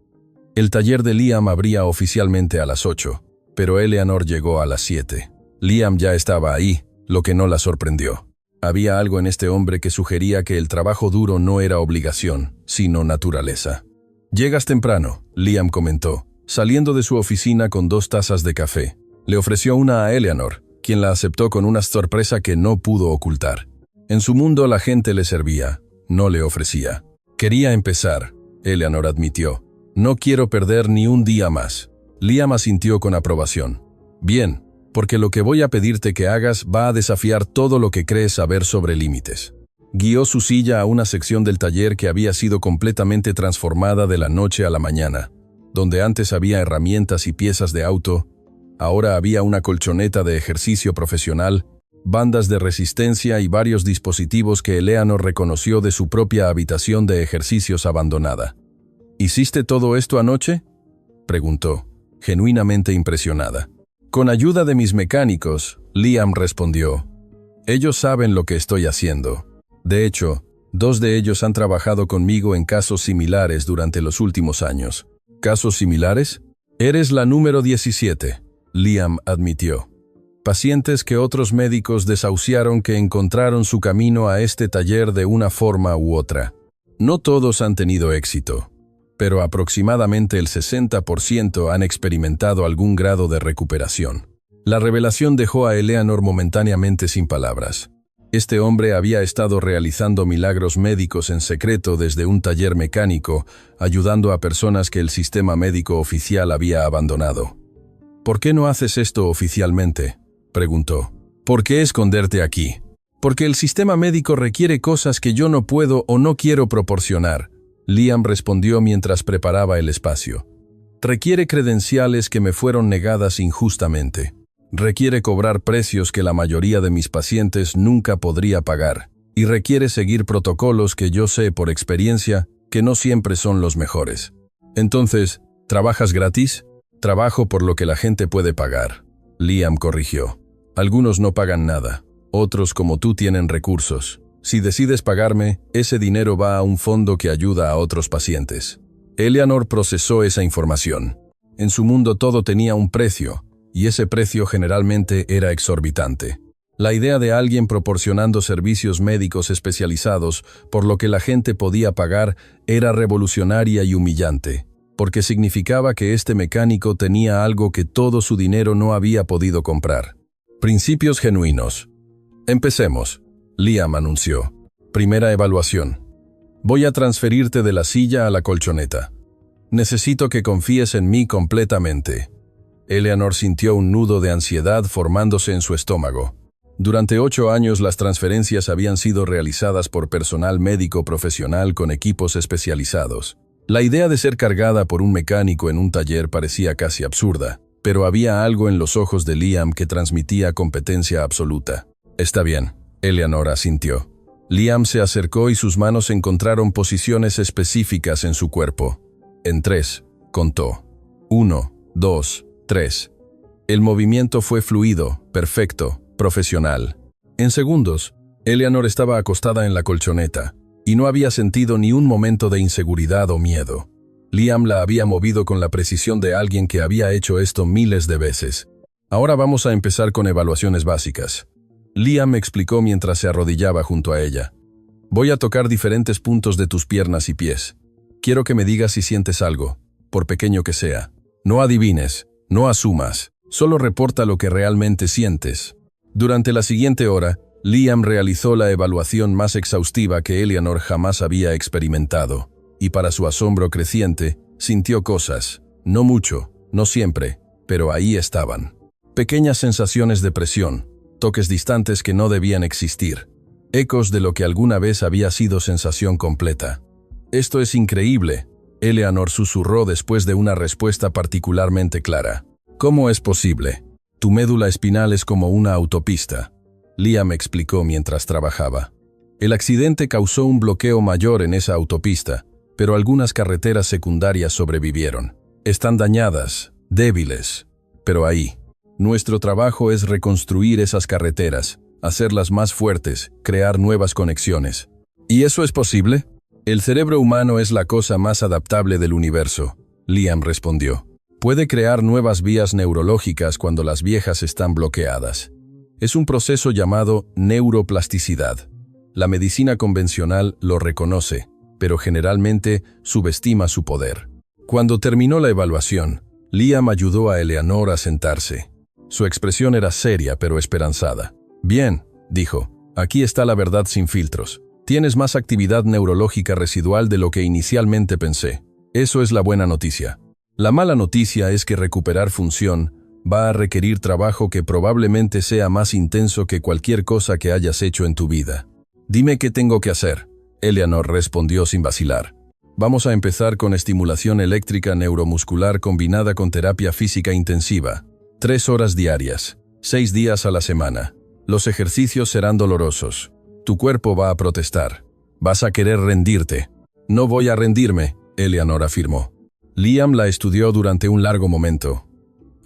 El taller de Liam abría oficialmente a las 8, pero Eleanor llegó a las 7. Liam ya estaba ahí, lo que no la sorprendió. Había algo en este hombre que sugería que el trabajo duro no era obligación, sino naturaleza. «Llegas temprano», Liam comentó, saliendo de su oficina con 2 tazas de café. Le ofreció una a Eleanor, quien la aceptó con una sorpresa que no pudo ocultar. En su mundo la gente le servía, no le ofrecía. «Quería empezar», Eleanor admitió. «No quiero perder ni un día más». Liam asintió con aprobación. «Bien, porque lo que voy a pedirte que hagas va a desafiar todo lo que crees saber sobre límites». Guió su silla a una sección del taller que había sido completamente transformada de la noche a la mañana. Donde antes había herramientas y piezas de auto, ahora había una colchoneta de ejercicio profesional, bandas de resistencia y varios dispositivos que Eleanor reconoció de su propia habitación de ejercicios abandonada. «¿Hiciste todo esto anoche?», preguntó, genuinamente impresionada. «Con ayuda de mis mecánicos», Liam respondió. «Ellos saben lo que estoy haciendo. De hecho, 2 de ellos han trabajado conmigo en casos similares durante los últimos años». «¿Casos similares?». «Eres la número 17», Liam admitió. «Pacientes que otros médicos desahuciaron que encontraron su camino a este taller de una forma u otra. No todos han tenido éxito, pero aproximadamente el 60% han experimentado algún grado de recuperación». La revelación dejó a Eleanor momentáneamente sin palabras. Este hombre había estado realizando milagros médicos en secreto desde un taller mecánico, ayudando a personas que el sistema médico oficial había abandonado. «¿Por qué no haces esto oficialmente?», preguntó. «¿Por qué esconderte aquí?». «Porque el sistema médico requiere cosas que yo no puedo o no quiero proporcionar», Liam respondió mientras preparaba el espacio. «Requiere credenciales que me fueron negadas injustamente. Requiere cobrar precios que la mayoría de mis pacientes nunca podría pagar. Y requiere seguir protocolos que yo sé por experiencia que no siempre son los mejores». «Entonces, ¿trabajas gratis?». «Trabajo por lo que la gente puede pagar», Liam corrigió. Algunos no pagan nada. Otros, como tú, tienen recursos. Si decides pagarme, ese dinero va a un fondo que ayuda a otros pacientes. Eleanor procesó esa información. En su mundo todo tenía un precio, y ese precio generalmente era exorbitante. La idea de alguien proporcionando servicios médicos especializados por lo que la gente podía pagar era revolucionaria y humillante, porque significaba que este mecánico tenía algo que todo su dinero no había podido comprar. Principios genuinos. Empecemos, Liam anunció. Primera evaluación. Voy a transferirte de la silla a la colchoneta. Necesito que confíes en mí completamente. Eleanor sintió un nudo de ansiedad formándose en su estómago. Durante 8 años las transferencias habían sido realizadas por personal médico profesional con equipos especializados. La idea de ser cargada por un mecánico en un taller parecía casi absurda, pero había algo en los ojos de Liam que transmitía competencia absoluta. Está bien, Eleanor asintió. Liam se acercó y sus manos encontraron posiciones específicas en su cuerpo. En 3, contó. 1, 2, 3. El movimiento fue fluido, perfecto, profesional. En segundos, Eleanor estaba acostada en la colchoneta, y no había sentido ni un momento de inseguridad o miedo. Liam la había movido con la precisión de alguien que había hecho esto miles de veces. Ahora vamos a empezar con evaluaciones básicas. Liam explicó mientras se arrodillaba junto a ella. Voy a tocar diferentes puntos de tus piernas y pies. Quiero que me digas si sientes algo, por pequeño que sea. No adivines, no asumas, solo reporta lo que realmente sientes. Durante la siguiente hora, Liam realizó la evaluación más exhaustiva que Eleanor jamás había experimentado, y para su asombro creciente, sintió cosas, no mucho, no siempre, pero ahí estaban. Pequeñas sensaciones de presión, toques distantes que no debían existir, ecos de lo que alguna vez había sido sensación completa. Esto es increíble, Eleanor susurró después de una respuesta particularmente clara. ¿Cómo es posible? Tu médula espinal es como una autopista. Liam explicó mientras trabajaba. El accidente causó un bloqueo mayor en esa autopista, pero algunas carreteras secundarias sobrevivieron. Están dañadas, débiles, pero ahí. Nuestro trabajo es reconstruir esas carreteras, hacerlas más fuertes, crear nuevas conexiones. ¿Y eso es posible? El cerebro humano es la cosa más adaptable del universo, Liam respondió. Puede crear nuevas vías neurológicas cuando las viejas están bloqueadas. Es un proceso llamado neuroplasticidad. La medicina convencional lo reconoce, pero generalmente subestima su poder. Cuando terminó la evaluación, Liam ayudó a Eleanor a sentarse. Su expresión era seria pero esperanzada. Bien, dijo, aquí está la verdad sin filtros. Tienes más actividad neurológica residual de lo que inicialmente pensé. Eso es la buena noticia. La mala noticia es que recuperar función va a requerir trabajo que probablemente sea más intenso que cualquier cosa que hayas hecho en tu vida. Dime qué tengo que hacer, Eleanor respondió sin vacilar. Vamos a empezar con estimulación eléctrica neuromuscular combinada con terapia física intensiva. 3 horas diarias, 6 días a la semana. Los ejercicios serán dolorosos. Tu cuerpo va a protestar. Vas a querer rendirte. No voy a rendirme, Eleanor afirmó. Liam la estudió durante un largo momento.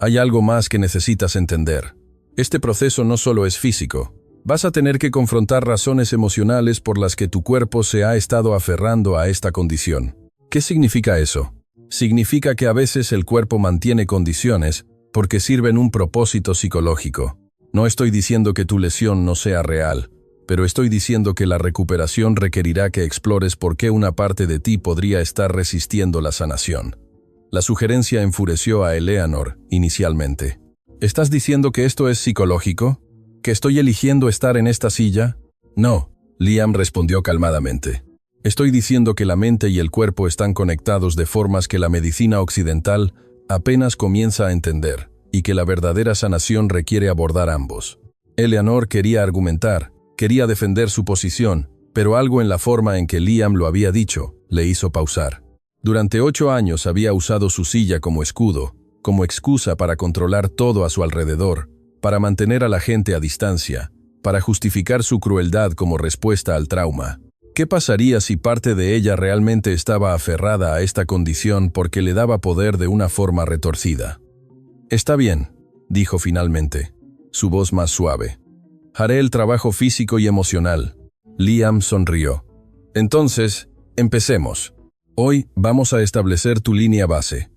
Hay algo más que necesitas entender. Este proceso no solo es físico. Vas a tener que confrontar razones emocionales por las que tu cuerpo se ha estado aferrando a esta condición. ¿Qué significa eso? Significa que a veces el cuerpo mantiene condiciones porque sirven un propósito psicológico. No estoy diciendo que tu lesión no sea real, pero estoy diciendo que la recuperación requerirá que explores por qué una parte de ti podría estar resistiendo la sanación. La sugerencia enfureció a Eleanor inicialmente. ¿Estás diciendo que esto es psicológico? ¿Que estoy eligiendo estar en esta silla? No, Liam respondió calmadamente. Estoy diciendo que la mente y el cuerpo están conectados de formas que la medicina occidental apenas comienza a entender, y que la verdadera sanación requiere abordar ambos. Eleanor quería argumentar, quería defender su posición, pero algo en la forma en que Liam lo había dicho le hizo pausar. Durante 8 años había usado su silla como escudo, como excusa para controlar todo a su alrededor, para mantener a la gente a distancia, para justificar su crueldad como respuesta al trauma. ¿Qué pasaría si parte de ella realmente estaba aferrada a esta condición porque le daba poder de una forma retorcida? Está bien, dijo finalmente. su voz más suave. Haré el trabajo físico y emocional. Liam sonrió. Entonces, empecemos. Hoy vamos a establecer tu línea base.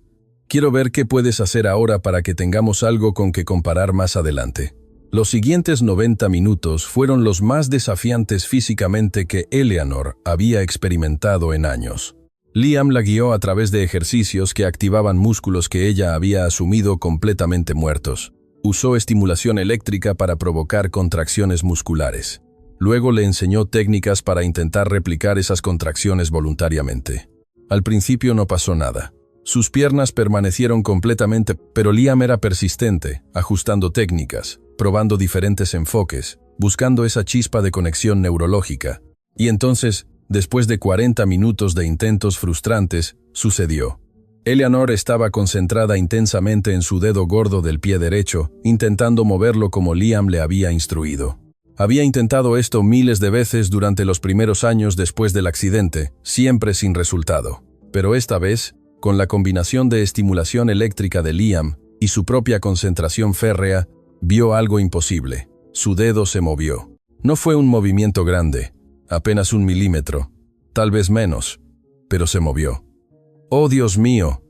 Quiero ver qué puedes hacer ahora para que tengamos algo con que comparar más adelante. Los siguientes 90 minutos fueron los más desafiantes físicamente que Eleanor había experimentado en años. Liam la guió a través de ejercicios que activaban músculos que ella había asumido completamente muertos. Usó estimulación eléctrica para provocar contracciones musculares. Luego le enseñó técnicas para intentar replicar esas contracciones voluntariamente. Al principio no pasó nada. Sus piernas permanecieron completamente, pero Liam era persistente, ajustando técnicas, probando diferentes enfoques, buscando esa chispa de conexión neurológica. Y entonces, después de 40 minutos de intentos frustrantes, sucedió. Eleanor estaba concentrada intensamente en su dedo gordo del pie derecho, intentando moverlo como Liam le había instruido. Había intentado esto miles de veces durante los primeros años después del accidente, siempre sin resultado. Pero esta vez, con la combinación de estimulación eléctrica de Liam y su propia concentración férrea, vio algo imposible. Su dedo se movió. No fue un movimiento grande, apenas 1 milímetro, tal vez menos, pero se movió. ¡Oh, Dios mío!,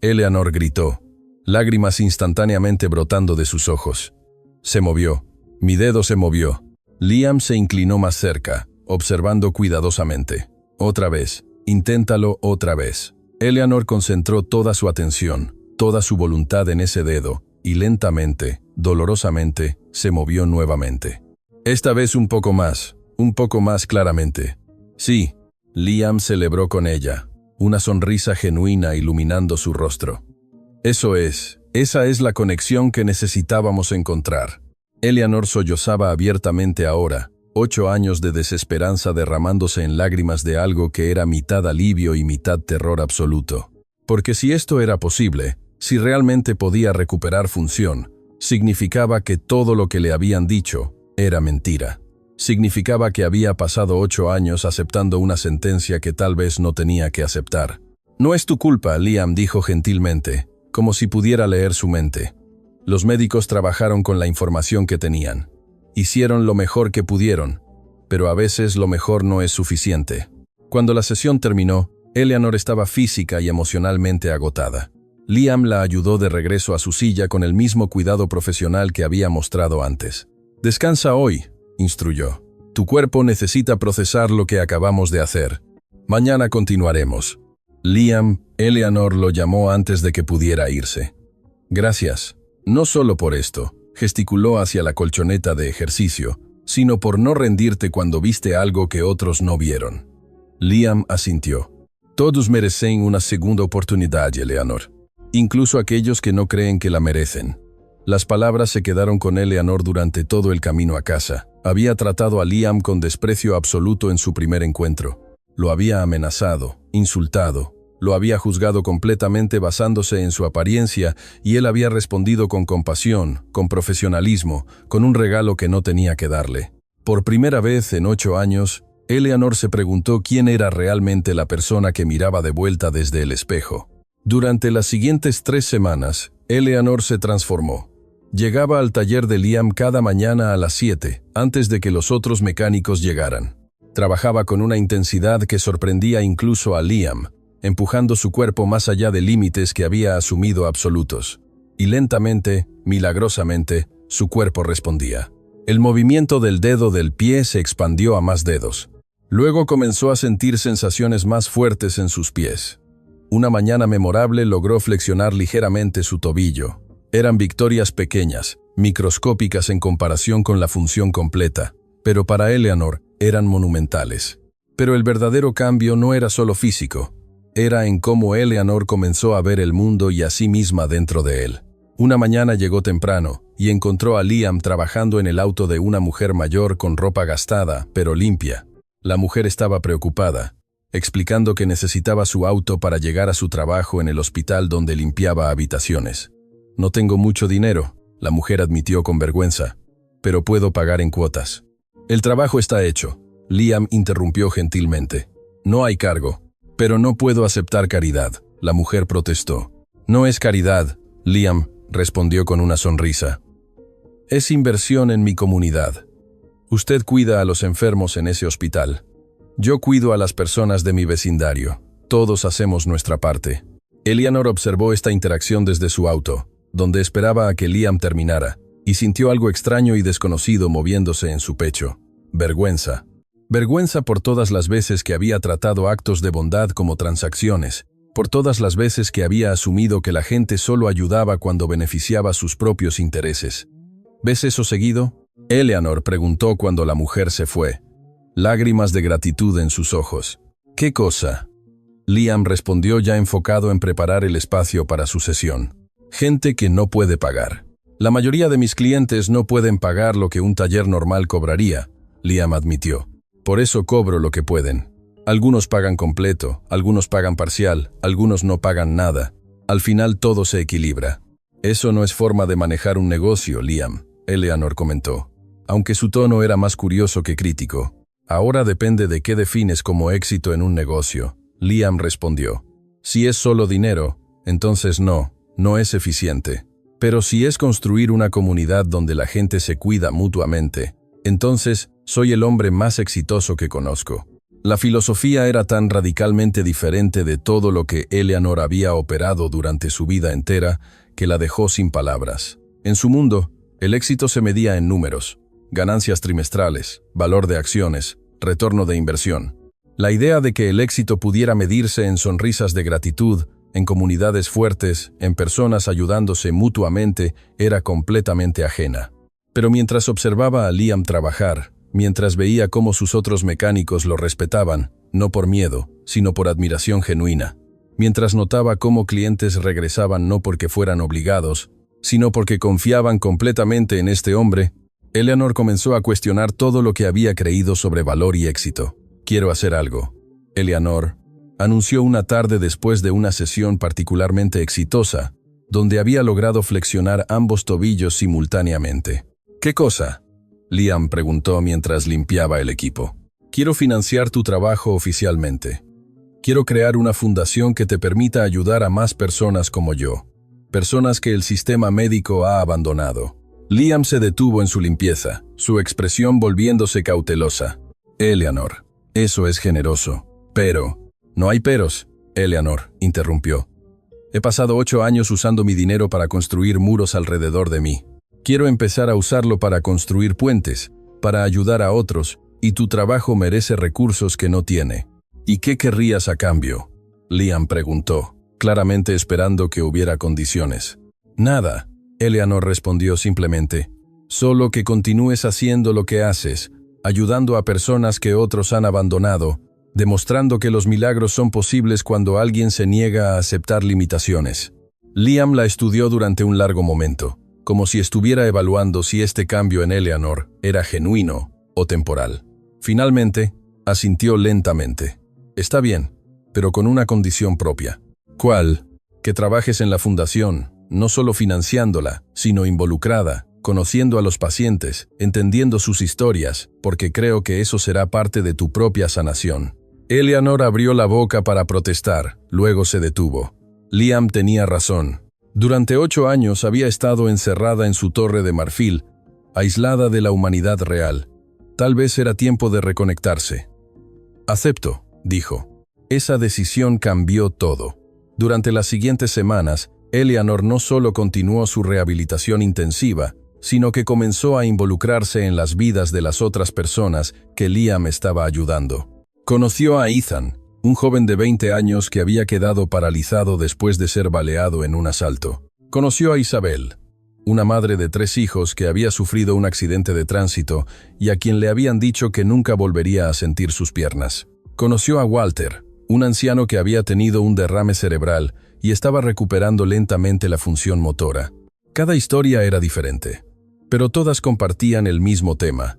Eleanor gritó, lágrimas instantáneamente brotando de sus ojos. Se movió. Mi dedo se movió. Liam se inclinó más cerca, observando cuidadosamente. Otra vez. Inténtalo otra vez. Eleanor concentró toda su atención, toda su voluntad en ese dedo, y lentamente, dolorosamente, se movió nuevamente. Esta vez un poco más claramente. Sí, Liam celebró con ella, una sonrisa genuina iluminando su rostro. Esa es la conexión que necesitábamos encontrar. Eleanor sollozaba abiertamente ahora, 8 años de desesperanza derramándose en lágrimas de algo que era mitad alivio y mitad terror absoluto. Porque si esto era posible, si realmente podía recuperar función, significaba que todo lo que le habían dicho era mentira. Significaba que había pasado 8 años aceptando una sentencia que tal vez no tenía que aceptar. No es tu culpa, Liam dijo gentilmente, como si pudiera leer su mente. Los médicos trabajaron con la información que tenían. Hicieron lo mejor que pudieron, pero a veces lo mejor no es suficiente. Cuando la sesión terminó, Eleanor estaba física y emocionalmente agotada. Liam la ayudó de regreso a su silla con el mismo cuidado profesional que había mostrado antes. «Descansa hoy», instruyó. «Tu cuerpo necesita procesar lo que acabamos de hacer. Mañana continuaremos». Liam, Eleanor lo llamó antes de que pudiera irse. «Gracias. No solo por esto», gesticuló hacia la colchoneta de ejercicio, «sino por no rendirte cuando viste algo que otros no vieron». Liam asintió. «Todos merecen una segunda oportunidad, Eleanor. Incluso aquellos que no creen que la merecen». Las palabras se quedaron con Eleanor durante todo el camino a casa. Había tratado a Liam con desprecio absoluto en su primer encuentro. Lo había amenazado, insultado, lo había juzgado completamente basándose en su apariencia y él había respondido con compasión, con profesionalismo, con un regalo que no tenía que darle. Por primera vez en 8 años, Eleanor se preguntó quién era realmente la persona que miraba de vuelta desde el espejo. Durante las siguientes 3 semanas, Eleanor se transformó. Llegaba al taller de Liam cada mañana a las 7, antes de que los otros mecánicos llegaran. Trabajaba con una intensidad que sorprendía incluso a Liam, empujando su cuerpo más allá de límites que había asumido absolutos. Y lentamente, milagrosamente, su cuerpo respondía. El movimiento del dedo del pie se expandió a más dedos. Luego comenzó a sentir sensaciones más fuertes en sus pies. Una mañana memorable logró flexionar ligeramente su tobillo. Eran victorias pequeñas, microscópicas en comparación con la función completa, pero para Eleanor eran monumentales. Pero el verdadero cambio no era solo físico, era en cómo Eleanor comenzó a ver el mundo y a sí misma dentro de él. Una mañana llegó temprano y encontró a Liam trabajando en el auto de una mujer mayor con ropa gastada, pero limpia. La mujer estaba preocupada, explicando que necesitaba su auto para llegar a su trabajo en el hospital donde limpiaba habitaciones. «No tengo mucho dinero», la mujer admitió con vergüenza, «pero puedo pagar en cuotas». «El trabajo está hecho», Liam interrumpió gentilmente. «No hay cargo». «Pero no puedo aceptar caridad», la mujer protestó. «No es caridad», Liam respondió con una sonrisa. Es inversión en mi comunidad. Usted cuida a los enfermos en ese hospital. Yo cuido a las personas de mi vecindario. Todos hacemos nuestra parte. Eleanor observó esta interacción desde su auto, donde esperaba a que Liam terminara, y sintió algo extraño y desconocido moviéndose en su pecho. Vergüenza. Vergüenza por todas las veces que había tratado actos de bondad como transacciones, por todas las veces que había asumido que la gente solo ayudaba cuando beneficiaba sus propios intereses. ¿Ves eso seguido? Eleanor preguntó cuando la mujer se fue. Lágrimas de gratitud en sus ojos. ¿Qué cosa? Liam respondió ya enfocado en preparar el espacio para su sesión. Gente que no puede pagar. La mayoría de mis clientes no pueden pagar lo que un taller normal cobraría, Liam admitió. Por eso cobro lo que pueden. Algunos pagan completo, algunos pagan parcial, algunos no pagan nada. Al final todo se equilibra. Eso no es forma de manejar un negocio, Liam, Eleanor comentó, aunque su tono era más curioso que crítico. Ahora depende de qué defines como éxito en un negocio, Liam respondió. Si es solo dinero, entonces no es eficiente. Pero si es construir una comunidad donde la gente se cuida mutuamente, entonces soy el hombre más exitoso que conozco. La filosofía era tan radicalmente diferente de todo lo que Eleanor había operado durante su vida entera que la dejó sin palabras. En su mundo, el éxito se medía en números, ganancias trimestrales, valor de acciones, retorno de inversión. La idea de que el éxito pudiera medirse en sonrisas de gratitud, en comunidades fuertes, en personas ayudándose mutuamente, era completamente ajena. Pero mientras observaba a Liam trabajar, mientras veía cómo sus otros mecánicos lo respetaban, no por miedo, sino por admiración genuina, mientras notaba cómo clientes regresaban no porque fueran obligados, sino porque confiaban completamente en este hombre, Eleanor comenzó a cuestionar todo lo que había creído sobre valor y éxito. Quiero hacer algo. Eleanor anunció una tarde después de una sesión particularmente exitosa, donde había logrado flexionar ambos tobillos simultáneamente. ¿Qué cosa? Liam preguntó mientras limpiaba el equipo. Quiero financiar tu trabajo oficialmente. Quiero crear una fundación que te permita ayudar a más personas como yo. Personas que el sistema médico ha abandonado. Liam se detuvo en su limpieza, su expresión volviéndose cautelosa. Eleanor, eso es generoso. Pero... No hay peros, Eleanor interrumpió. He pasado 8 años usando mi dinero para construir muros alrededor de mí. Quiero empezar a usarlo para construir puentes, para ayudar a otros, y tu trabajo merece recursos que no tiene. ¿Y qué querrías a cambio? Liam preguntó, claramente esperando que hubiera condiciones. Nada, Eleanor respondió simplemente. Solo que continúes haciendo lo que haces, ayudando a personas que otros han abandonado, demostrando que los milagros son posibles cuando alguien se niega a aceptar limitaciones. Liam la estudió durante un largo momento, como si estuviera evaluando si este cambio en Eleanor era genuino o temporal. Finalmente, asintió lentamente. Está bien, pero con una condición propia. ¿Cuál? Que trabajes en la fundación, no solo financiándola, sino involucrada, conociendo a los pacientes, entendiendo sus historias, porque creo que eso será parte de tu propia sanación. Eleanor abrió la boca para protestar, luego se detuvo. Liam tenía razón. Durante 8 años había estado encerrada en su torre de marfil, aislada de la humanidad real. Tal vez era tiempo de reconectarse. Acepto, dijo. Esa decisión cambió todo. Durante las siguientes semanas, Eleanor no solo continuó su rehabilitación intensiva, sino que comenzó a involucrarse en las vidas de las otras personas que Liam estaba ayudando. Conoció a Ethan, un joven de 20 años que había quedado paralizado después de ser baleado en un asalto. Conoció a Isabel, una madre de 3 hijos que había sufrido un accidente de tránsito y a quien le habían dicho que nunca volvería a sentir sus piernas. Conoció a Walter, un anciano que había tenido un derrame cerebral y estaba recuperando lentamente la función motora. Cada historia era diferente, pero todas compartían el mismo tema.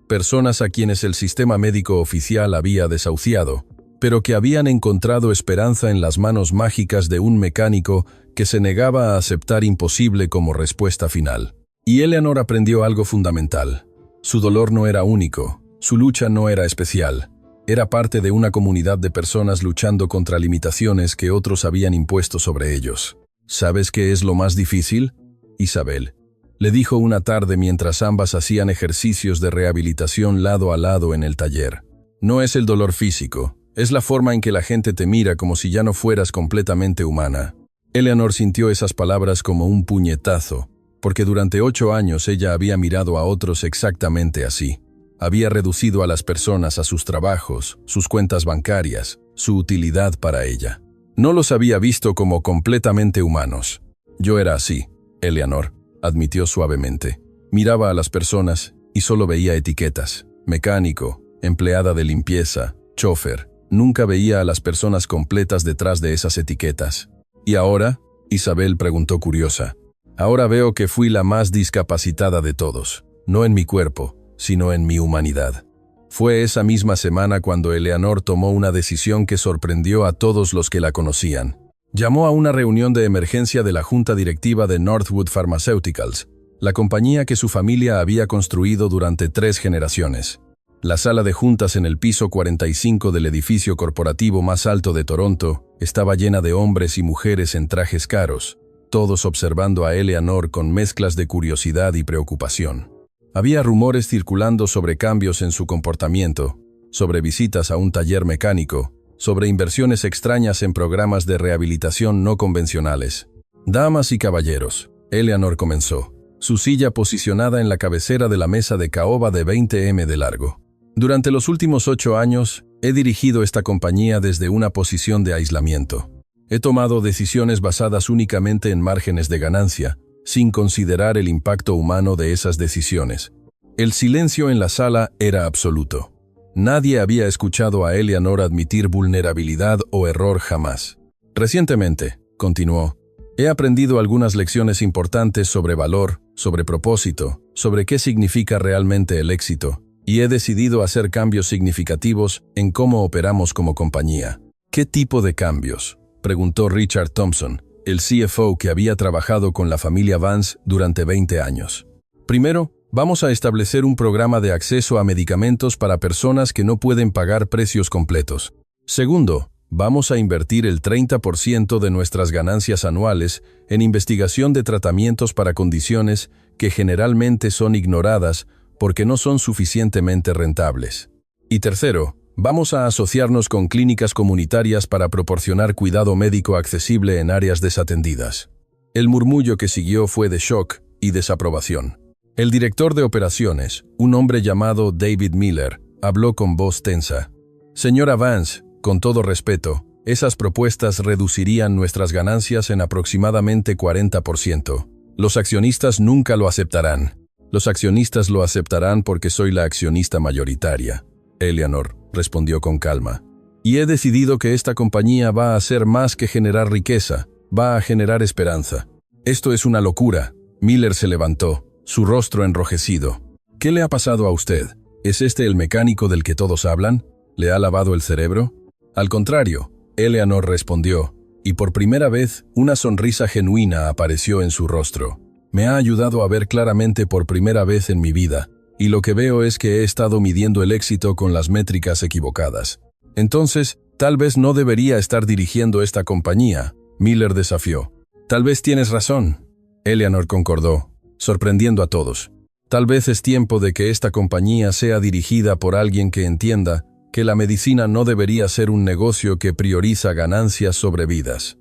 Personas a quienes el sistema médico oficial había desahuciado, pero que habían encontrado esperanza en las manos mágicas de un mecánico que se negaba a aceptar imposible como respuesta final. Y Eleanor aprendió algo fundamental. Su dolor no era único, su lucha no era especial. Era parte de una comunidad de personas luchando contra limitaciones que otros habían impuesto sobre ellos. ¿Sabes qué es lo más difícil? Isabel. le dijo una tarde mientras ambas hacían ejercicios de rehabilitación lado a lado en el taller. No es el dolor físico, es la forma en que la gente te mira como si ya no fueras completamente humana. Eleanor sintió esas palabras como un puñetazo, porque durante 8 años ella había mirado a otros exactamente así. Había reducido a las personas a sus trabajos, sus cuentas bancarias, su utilidad para ella. No los había visto como completamente humanos. Yo era así, Eleanor, admitió suavemente. Miraba a las personas y solo veía etiquetas. Mecánico, empleada de limpieza, chofer. Nunca veía a las personas completas detrás de esas etiquetas. ¿Y ahora? Isabel preguntó curiosa. Ahora veo que fui la más discapacitada de todos, no en mi cuerpo, sino en mi humanidad. Fue esa misma semana cuando Eleanor tomó una decisión que sorprendió a todos los que la conocían. Llamó a una reunión de emergencia de la junta directiva de Northwood Pharmaceuticals, la compañía que su familia había construido durante 3 generaciones. La sala de juntas en el piso 45 del edificio corporativo más alto de Toronto estaba llena de hombres y mujeres en trajes caros, todos observando a Eleanor con mezclas de curiosidad y preocupación. Había rumores circulando sobre cambios en su comportamiento, sobre visitas a un taller mecánico, sobre inversiones extrañas en programas de rehabilitación no convencionales. Damas y caballeros, Eleanor comenzó, su silla posicionada en la cabecera de la mesa de caoba de 20 m de largo. Durante los últimos 8 años, he dirigido esta compañía desde una posición de aislamiento. He tomado decisiones basadas únicamente en márgenes de ganancia, sin considerar el impacto humano de esas decisiones. El silencio en la sala era absoluto. Nadie había escuchado a Eleanor admitir vulnerabilidad o error jamás. Recientemente, continuó, he aprendido algunas lecciones importantes sobre valor, sobre propósito, sobre qué significa realmente el éxito, y he decidido hacer cambios significativos en cómo operamos como compañía. ¿Qué tipo de cambios?, preguntó Richard Thompson, el CFO que había trabajado con la familia Vance durante 20 años. Primero, vamos a establecer un programa de acceso a medicamentos para personas que no pueden pagar precios completos. Segundo, vamos a invertir el 30% de nuestras ganancias anuales en investigación de tratamientos para condiciones que generalmente son ignoradas porque no son suficientemente rentables. Y tercero, vamos a asociarnos con clínicas comunitarias para proporcionar cuidado médico accesible en áreas desatendidas. El murmullo que siguió fue de shock y desaprobación. El director de operaciones, un hombre llamado David Miller, habló con voz tensa. Señora Vance, con todo respeto, esas propuestas reducirían nuestras ganancias en aproximadamente 40%. Los accionistas nunca lo aceptarán. Los accionistas lo aceptarán porque soy la accionista mayoritaria. Eleanor respondió con calma. Y he decidido que esta compañía va a hacer más que generar riqueza, va a generar esperanza. Esto es una locura. Miller se levantó, su rostro enrojecido. ¿Qué le ha pasado a usted? ¿Es este el mecánico del que todos hablan? ¿Le ha lavado el cerebro? Al contrario, Eleanor respondió, y por primera vez una sonrisa genuina apareció en su rostro. Me ha ayudado a ver claramente por primera vez en mi vida, y lo que veo es que he estado midiendo el éxito con las métricas equivocadas. Entonces, tal vez no debería estar dirigiendo esta compañía, Miller desafió. Tal vez tienes razón. Eleanor concordó, sorprendiendo a todos. Tal vez es tiempo de que esta compañía sea dirigida por alguien que entienda que la medicina no debería ser un negocio que prioriza ganancias sobre vidas.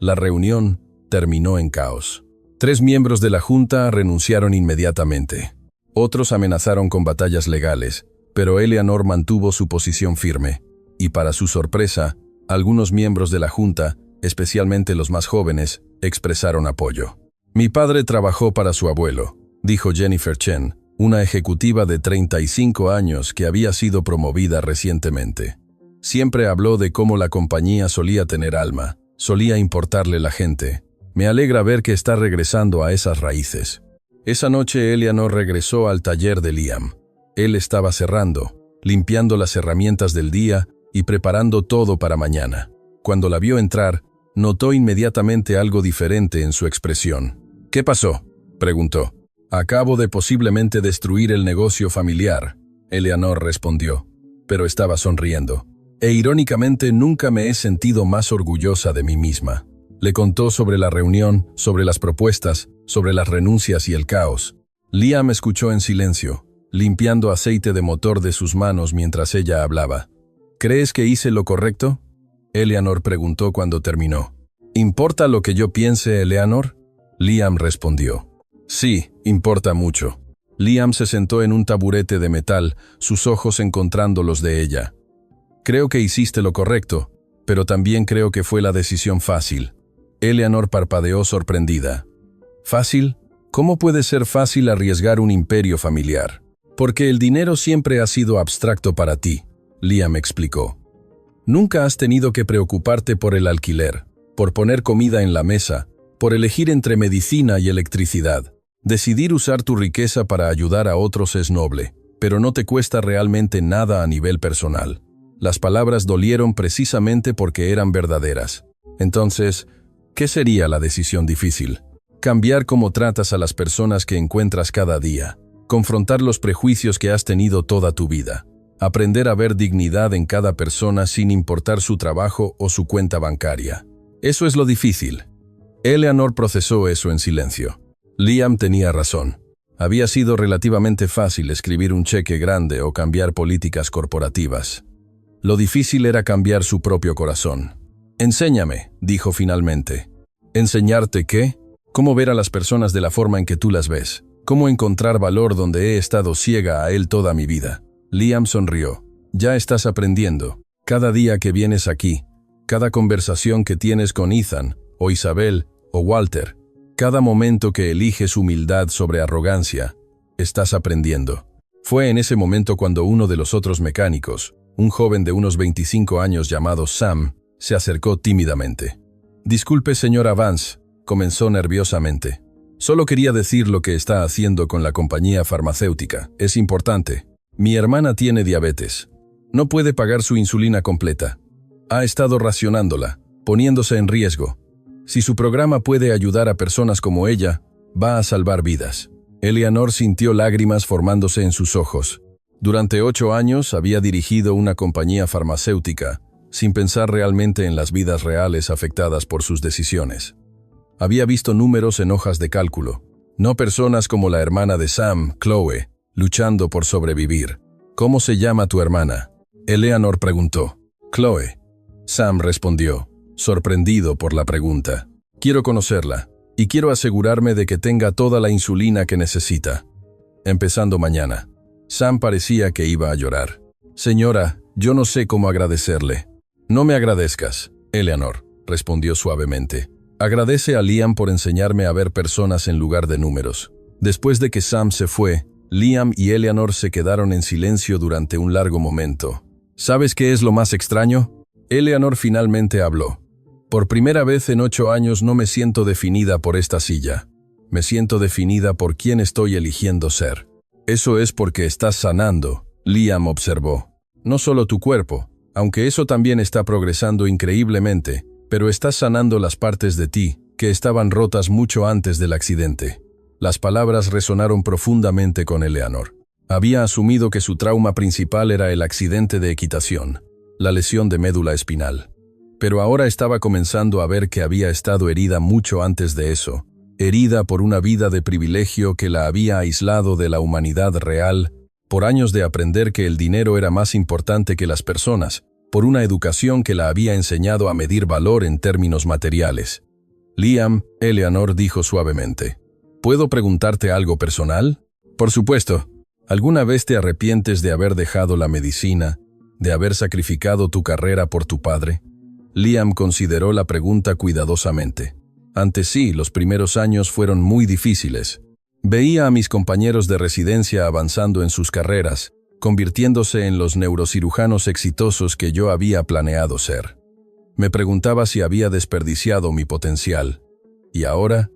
La reunión terminó en caos. 3 miembros de la junta renunciaron inmediatamente. Otros amenazaron con batallas legales, pero Eleanor mantuvo su posición firme. Y para su sorpresa, algunos miembros de la junta, especialmente los más jóvenes, expresaron apoyo. Mi padre trabajó para su abuelo, dijo Jennifer Chen, una ejecutiva de 35 años que había sido promovida recientemente. Siempre habló de cómo la compañía solía tener alma, solía importarle la gente. Me alegra ver que está regresando a esas raíces. Esa noche Eleanor regresó al taller de Liam. Él estaba cerrando, limpiando las herramientas del día y preparando todo para mañana. Cuando la vio entrar, notó inmediatamente algo diferente en su expresión. ¿Qué pasó?, preguntó. Acabo de posiblemente destruir el negocio familiar, Eleanor respondió, pero estaba sonriendo. E irónicamente nunca me he sentido más orgullosa de mí misma. Le contó sobre la reunión, sobre las propuestas, sobre las renuncias y el caos. Liam escuchó en silencio, limpiando aceite de motor de sus manos mientras ella hablaba. ¿Crees que hice lo correcto?, Eleanor preguntó cuando terminó. ¿Importa lo que yo piense, Eleanor? Liam respondió. Sí, importa mucho. Liam se sentó en un taburete de metal, sus ojos encontrando los de ella. Creo que hiciste lo correcto, pero también creo que fue la decisión fácil. Eleanor parpadeó sorprendida. ¿Fácil? ¿Cómo puede ser fácil arriesgar un imperio familiar? Porque el dinero siempre ha sido abstracto para ti, Liam explicó. Nunca has tenido que preocuparte por el alquiler, por poner comida en la mesa, por elegir entre medicina y electricidad. Decidir usar tu riqueza para ayudar a otros es noble, pero no te cuesta realmente nada a nivel personal. Las palabras dolieron precisamente porque eran verdaderas. Entonces, ¿qué sería la decisión difícil? Cambiar cómo tratas a las personas que encuentras cada día. Confrontar los prejuicios que has tenido toda tu vida. Aprender a ver dignidad en cada persona sin importar su trabajo o su cuenta bancaria. Eso es lo difícil. Eleanor procesó eso en silencio. Liam tenía razón. Había sido relativamente fácil escribir un cheque grande o cambiar políticas corporativas. Lo difícil era cambiar su propio corazón. Enséñame, dijo finalmente. ¿Enseñarte qué? Cómo ver a las personas de la forma en que tú las ves. Cómo encontrar valor donde he estado ciega a él toda mi vida. Liam sonrió. Ya estás aprendiendo. Cada día que vienes aquí, cada conversación que tienes con Ethan, o Isabel, o Walter, cada momento que eliges humildad sobre arrogancia, estás aprendiendo. Fue en ese momento cuando uno de los otros mecánicos, un joven de unos 25 años llamado Sam, se acercó tímidamente. «Disculpe, señora Vance», comenzó nerviosamente. «Solo quería decir lo que está haciendo con la compañía farmacéutica. Es importante. Mi hermana tiene diabetes. No puede pagar su insulina completa. Ha estado racionándola, poniéndose en riesgo. Si su programa puede ayudar a personas como ella, va a salvar vidas». Eleanor sintió lágrimas formándose en sus ojos. Durante 8 años había dirigido una compañía farmacéutica, sin pensar realmente en las vidas reales afectadas por sus decisiones. Había visto números en hojas de cálculo, no personas como la hermana de Sam, Chloe, luchando por sobrevivir. «¿Cómo se llama tu hermana?», Eleanor preguntó. «Chloe». Sam respondió, sorprendido por la pregunta. «Quiero conocerla, y quiero asegurarme de que tenga toda la insulina que necesita. Empezando mañana». Sam parecía que iba a llorar. «Señora, yo no sé cómo agradecerle». «No me agradezcas», Eleanor respondió suavemente. «Agradece a Liam por enseñarme a ver personas en lugar de números». Después de que Sam se fue, Liam y Eleanor se quedaron en silencio durante un largo momento. «¿Sabes qué es lo más extraño?», Eleanor finalmente habló. «Por primera vez en 8 años no me siento definida por esta silla. Me siento definida por quién estoy eligiendo ser». «Eso es porque estás sanando», Liam observó. «No solo tu cuerpo, aunque eso también está progresando increíblemente, pero estás sanando las partes de ti que estaban rotas mucho antes del accidente». Las palabras resonaron profundamente con Eleanor. Había asumido que su trauma principal era el accidente de equitación, la lesión de médula espinal. Pero ahora estaba comenzando a ver que había estado herida mucho antes de eso, herida por una vida de privilegio que la había aislado de la humanidad real, por años de aprender que el dinero era más importante que las personas, por una educación que la había enseñado a medir valor en términos materiales. «Liam», Eleanor dijo suavemente, «¿puedo preguntarte algo personal?». «Por supuesto. ¿Alguna vez te arrepientes de haber dejado la medicina, de haber sacrificado tu carrera por tu padre?». Liam consideró la pregunta cuidadosamente. Ante sí, los primeros años fueron muy difíciles. Veía a mis compañeros de residencia avanzando en sus carreras, convirtiéndose en los neurocirujanos exitosos que yo había planeado ser. Me preguntaba si había desperdiciado mi potencial. Y ahora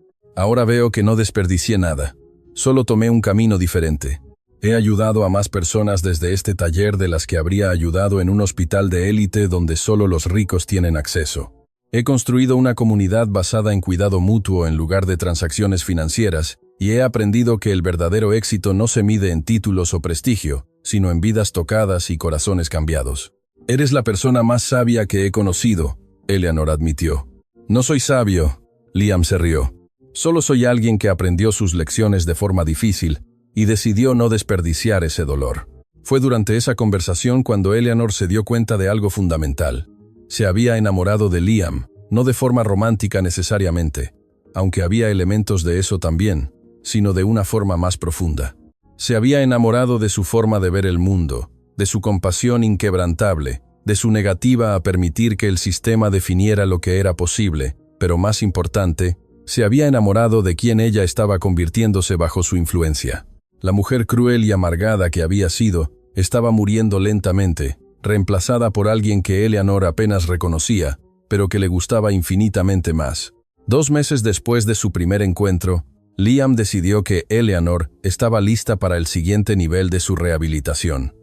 veo que no desperdicié nada. Solo tomé un camino diferente. He ayudado a más personas desde este taller de las que habría ayudado en un hospital de élite donde solo los ricos tienen acceso. He construido una comunidad basada en cuidado mutuo en lugar de transacciones financieras, y he aprendido que el verdadero éxito no se mide en títulos o prestigio, sino en vidas tocadas y corazones cambiados. «Eres la persona más sabia que he conocido», Eleanor admitió. «No soy sabio», Liam se rió. Solo soy alguien que aprendió sus lecciones de forma difícil y decidió no desperdiciar ese dolor. Fue durante esa conversación cuando Eleanor se dio cuenta de algo fundamental. Se había enamorado de Liam, no de forma romántica necesariamente, aunque había elementos de eso también, sino de una forma más profunda. Se había enamorado de su forma de ver el mundo, de su compasión inquebrantable, de su negativa a permitir que el sistema definiera lo que era posible, pero más importante, se había enamorado de quien ella estaba convirtiéndose bajo su influencia. La mujer cruel y amargada que había sido, estaba muriendo lentamente, reemplazada por alguien que Eleanor apenas reconocía, pero que le gustaba infinitamente más. 2 meses después de su primer encuentro, Liam decidió que Eleanor estaba lista para el siguiente nivel de su rehabilitación.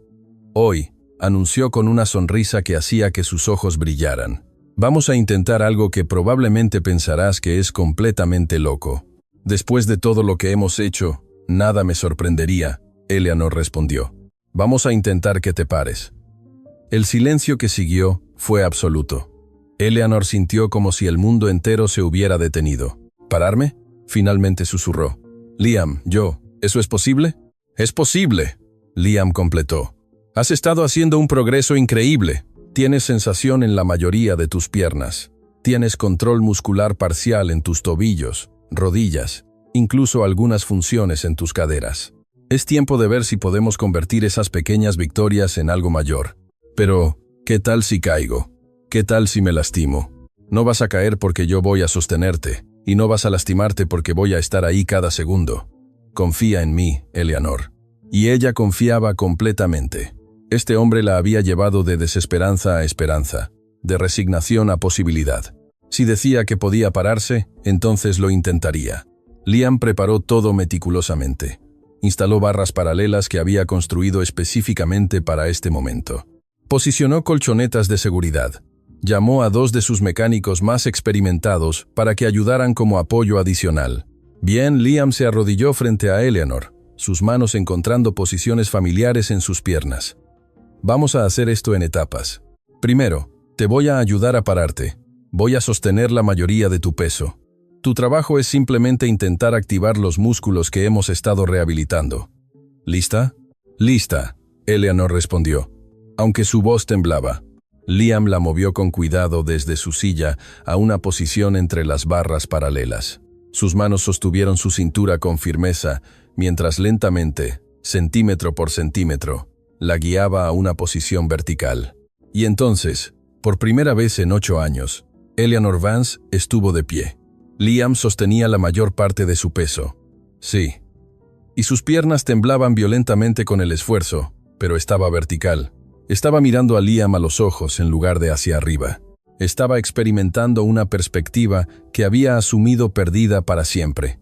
Hoy, anunció con una sonrisa que hacía que sus ojos brillaran. Vamos a intentar algo que probablemente pensarás que es completamente loco. Después de todo lo que hemos hecho, nada me sorprendería, Eleanor respondió. Vamos a intentar que te pares. El silencio que siguió fue absoluto. Eleanor sintió como si el mundo entero se hubiera detenido. ¿Pararme? Finalmente susurró. Liam, ¿eso es posible? Es posible, Liam completó. Has estado haciendo un progreso increíble. Tienes sensación en la mayoría de tus piernas. Tienes control muscular parcial en tus tobillos, rodillas, incluso algunas funciones en tus caderas. Es tiempo de ver si podemos convertir esas pequeñas victorias en algo mayor. Pero, ¿qué tal si caigo? ¿Qué tal si me lastimo? No vas a caer porque yo voy a sostenerte, y no vas a lastimarte porque voy a estar ahí cada segundo. Confía en mí, Eleanor. Y ella confiaba completamente. Este hombre la había llevado de desesperanza a esperanza, de resignación a posibilidad. Si decía que podía pararse, entonces lo intentaría. Liam preparó todo meticulosamente. Instaló barras paralelas que había construido específicamente para este momento. Posicionó colchonetas de seguridad. Llamó a 2 de sus mecánicos más experimentados para que ayudaran como apoyo adicional. Bien, Liam se arrodilló frente a Eleanor, sus manos encontrando posiciones familiares en sus piernas. Vamos a hacer esto en etapas. Primero, te voy a ayudar a pararte. Voy a sostener la mayoría de tu peso. Tu trabajo es simplemente intentar activar los músculos que hemos estado rehabilitando. ¿Lista? Lista, Eleanor respondió, aunque su voz temblaba. Liam la movió con cuidado desde su silla a una posición entre las barras paralelas. Sus manos sostuvieron su cintura con firmeza, mientras lentamente, centímetro por centímetro, la guiaba a una posición vertical. Y entonces, por primera vez en 8 años, Eleanor Vance estuvo de pie. Liam sostenía la mayor parte de su peso. Sí. Y sus piernas temblaban violentamente con el esfuerzo, pero estaba vertical. Estaba mirando a Liam a los ojos en lugar de hacia arriba. Estaba experimentando una perspectiva que había asumido perdida para siempre.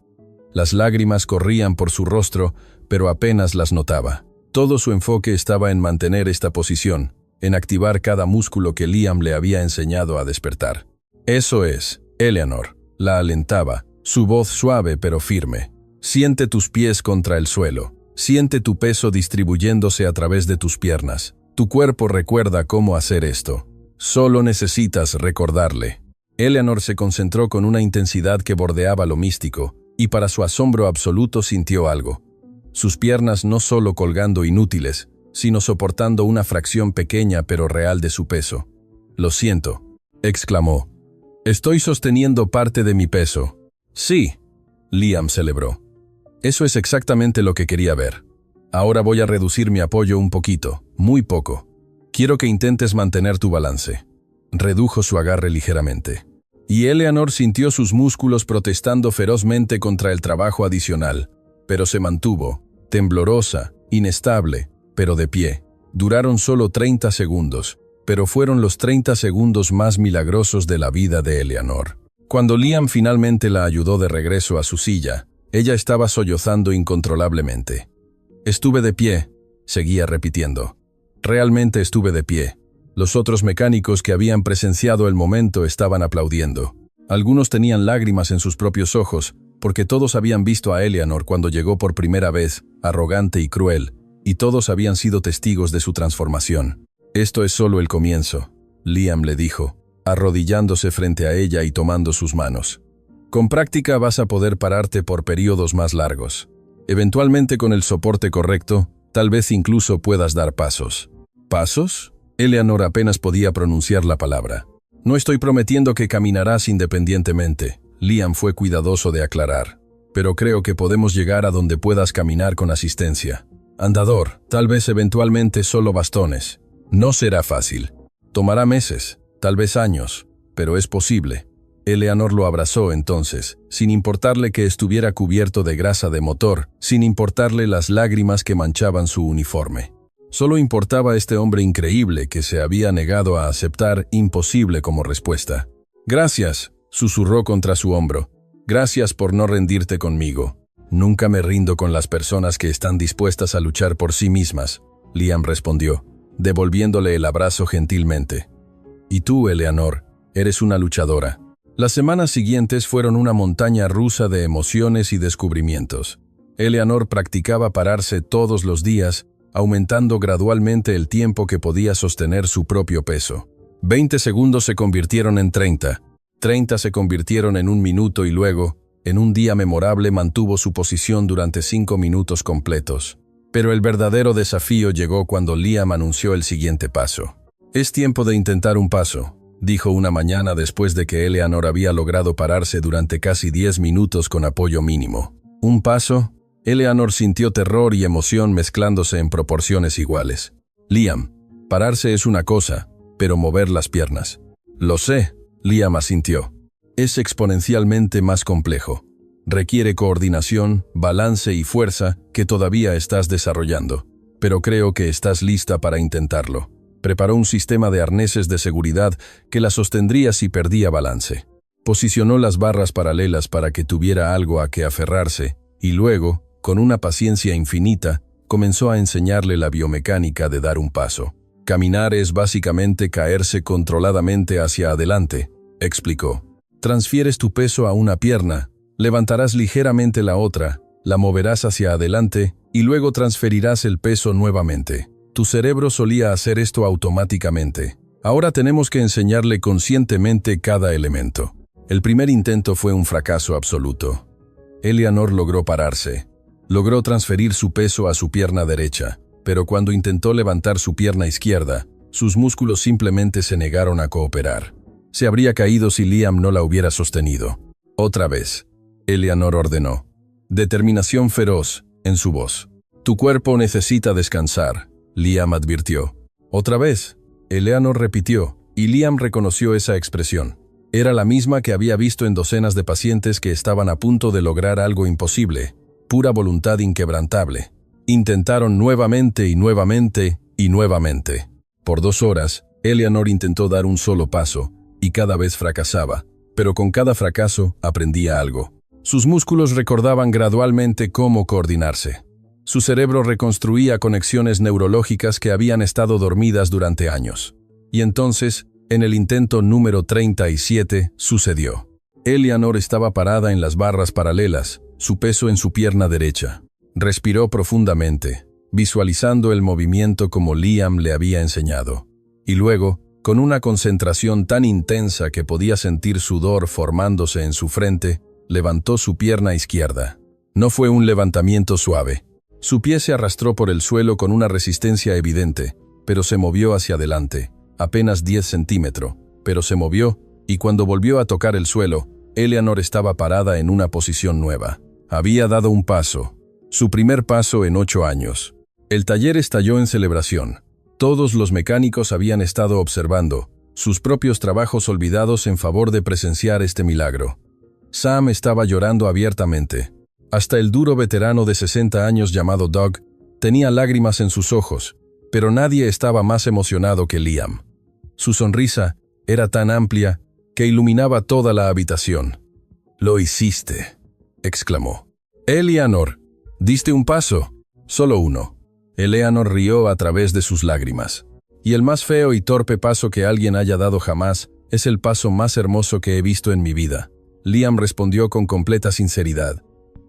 Las lágrimas corrían por su rostro, pero apenas las notaba. Todo su enfoque estaba en mantener esta posición, en activar cada músculo que Liam le había enseñado a despertar. Eso es, Eleanor, la alentaba, su voz suave pero firme. Siente tus pies contra el suelo. Siente tu peso distribuyéndose a través de tus piernas. Tu cuerpo recuerda cómo hacer esto. Solo necesitas recordarle. Eleanor se concentró con una intensidad que bordeaba lo místico, y para su asombro absoluto sintió algo. Sus piernas no solo colgando inútiles, sino soportando una fracción pequeña pero real de su peso. «Lo siento», exclamó. «Estoy sosteniendo parte de mi peso». «Sí», Liam celebró. «Eso es exactamente lo que quería ver. Ahora voy a reducir mi apoyo un poquito, muy poco. Quiero que intentes mantener tu balance». Redujo su agarre ligeramente. Y Eleanor sintió sus músculos protestando ferozmente contra el trabajo adicional, pero se mantuvo, temblorosa, inestable, pero de pie. Duraron solo 30 segundos, pero fueron los 30 segundos más milagrosos de la vida de Eleanor. Cuando Liam finalmente la ayudó de regreso a su silla, ella estaba sollozando incontrolablemente. «Estuve de pie», seguía repitiendo. «Realmente estuve de pie». Los otros mecánicos que habían presenciado el momento estaban aplaudiendo. Algunos tenían lágrimas en sus propios ojos, porque todos habían visto a Eleanor cuando llegó por primera vez, arrogante y cruel, y todos habían sido testigos de su transformación. «Esto es solo el comienzo», Liam le dijo, arrodillándose frente a ella y tomando sus manos. Con práctica vas a poder pararte por periodos más largos. Eventualmente, con el soporte correcto, tal vez incluso puedas dar pasos. ¿Pasos? Eleanor apenas podía pronunciar la palabra. No estoy prometiendo que caminarás independientemente, Liam fue cuidadoso de aclarar. Pero creo que podemos llegar a donde puedas caminar con asistencia. Andador, tal vez eventualmente solo bastones. No será fácil. Tomará meses, tal vez años, pero es posible. Eleanor lo abrazó entonces, sin importarle que estuviera cubierto de grasa de motor, sin importarle las lágrimas que manchaban su uniforme. Solo importaba este hombre increíble que se había negado a aceptar imposible como respuesta. Gracias, susurró contra su hombro. Gracias por no rendirte conmigo. Nunca me rindo con las personas que están dispuestas a luchar por sí mismas, Liam respondió, devolviéndole el abrazo gentilmente. Y tú, Eleanor, eres una luchadora. Las semanas siguientes fueron una montaña rusa de emociones y descubrimientos. Eleanor practicaba pararse todos los días, aumentando gradualmente el tiempo que podía sostener su propio peso. 20 segundos se convirtieron en 30, 30 se convirtieron en 1 minuto y luego, en un día memorable, mantuvo su posición durante 5 minutos completos. Pero el verdadero desafío llegó cuando Liam anunció el siguiente paso. Es tiempo de intentar un paso, dijo una mañana después de que Eleanor había logrado pararse durante casi 10 minutos con apoyo mínimo. ¿Un paso? Eleanor sintió terror y emoción mezclándose en proporciones iguales. Liam, pararse es una cosa, pero mover las piernas. Lo sé, Liam asintió. Es exponencialmente más complejo. Requiere coordinación, balance y fuerza que todavía estás desarrollando. Pero creo que estás lista para intentarlo. Preparó un sistema de arneses de seguridad que la sostendría si perdía balance. Posicionó las barras paralelas para que tuviera algo a que aferrarse y luego, con una paciencia infinita, comenzó a enseñarle la biomecánica de dar un paso. Caminar es básicamente caerse controladamente hacia adelante, explicó. Transfieres tu peso a una pierna, levantarás ligeramente la otra, la moverás hacia adelante y luego transferirás el peso nuevamente. Tu cerebro solía hacer esto automáticamente. Ahora tenemos que enseñarle conscientemente cada elemento. El primer intento fue un fracaso absoluto. Eleanor logró pararse. Logró transferir su peso a su pierna derecha, pero cuando intentó levantar su pierna izquierda, sus músculos simplemente se negaron a cooperar. Se habría caído si Liam no la hubiera sostenido. Otra vez, Eleanor ordenó. Determinación feroz en su voz. Tu cuerpo necesita descansar, Liam advirtió. Otra vez, Eleanor repitió, y Liam reconoció esa expresión. Era la misma que había visto en docenas de pacientes que estaban a punto de lograr algo imposible, pura voluntad inquebrantable. Intentaron nuevamente y nuevamente y nuevamente. Por 2 horas, Eleanor intentó dar un solo paso, y cada vez fracasaba, pero con cada fracaso aprendía algo. Sus músculos recordaban gradualmente cómo coordinarse. Su cerebro reconstruía conexiones neurológicas que habían estado dormidas durante años. Y entonces, en el intento número 37, sucedió. Eleanor estaba parada en las barras paralelas, su peso en su pierna derecha. Respiró profundamente, visualizando el movimiento como Liam le había enseñado. Y luego, con una concentración tan intensa que podía sentir sudor formándose en su frente, levantó su pierna izquierda. No fue un levantamiento suave. Su pie se arrastró por el suelo con una resistencia evidente, pero se movió hacia adelante, apenas 10 centímetros, pero se movió, y cuando volvió a tocar el suelo, Eleanor estaba parada en una posición nueva. Había dado un paso, su primer paso en 8 años. El taller estalló en celebración. Todos los mecánicos habían estado observando, sus propios trabajos olvidados en favor de presenciar este milagro. Sam estaba llorando abiertamente. Hasta el duro veterano de 60 años llamado Doug tenía lágrimas en sus ojos, pero nadie estaba más emocionado que Liam. Su sonrisa era tan amplia que iluminaba toda la habitación. «Lo hiciste», exclamó. «Eleanor, diste un paso, solo uno». Eleanor rió a través de sus lágrimas. «Y el más feo y torpe paso que alguien haya dado jamás es el paso más hermoso que he visto en mi vida». Liam respondió con completa sinceridad.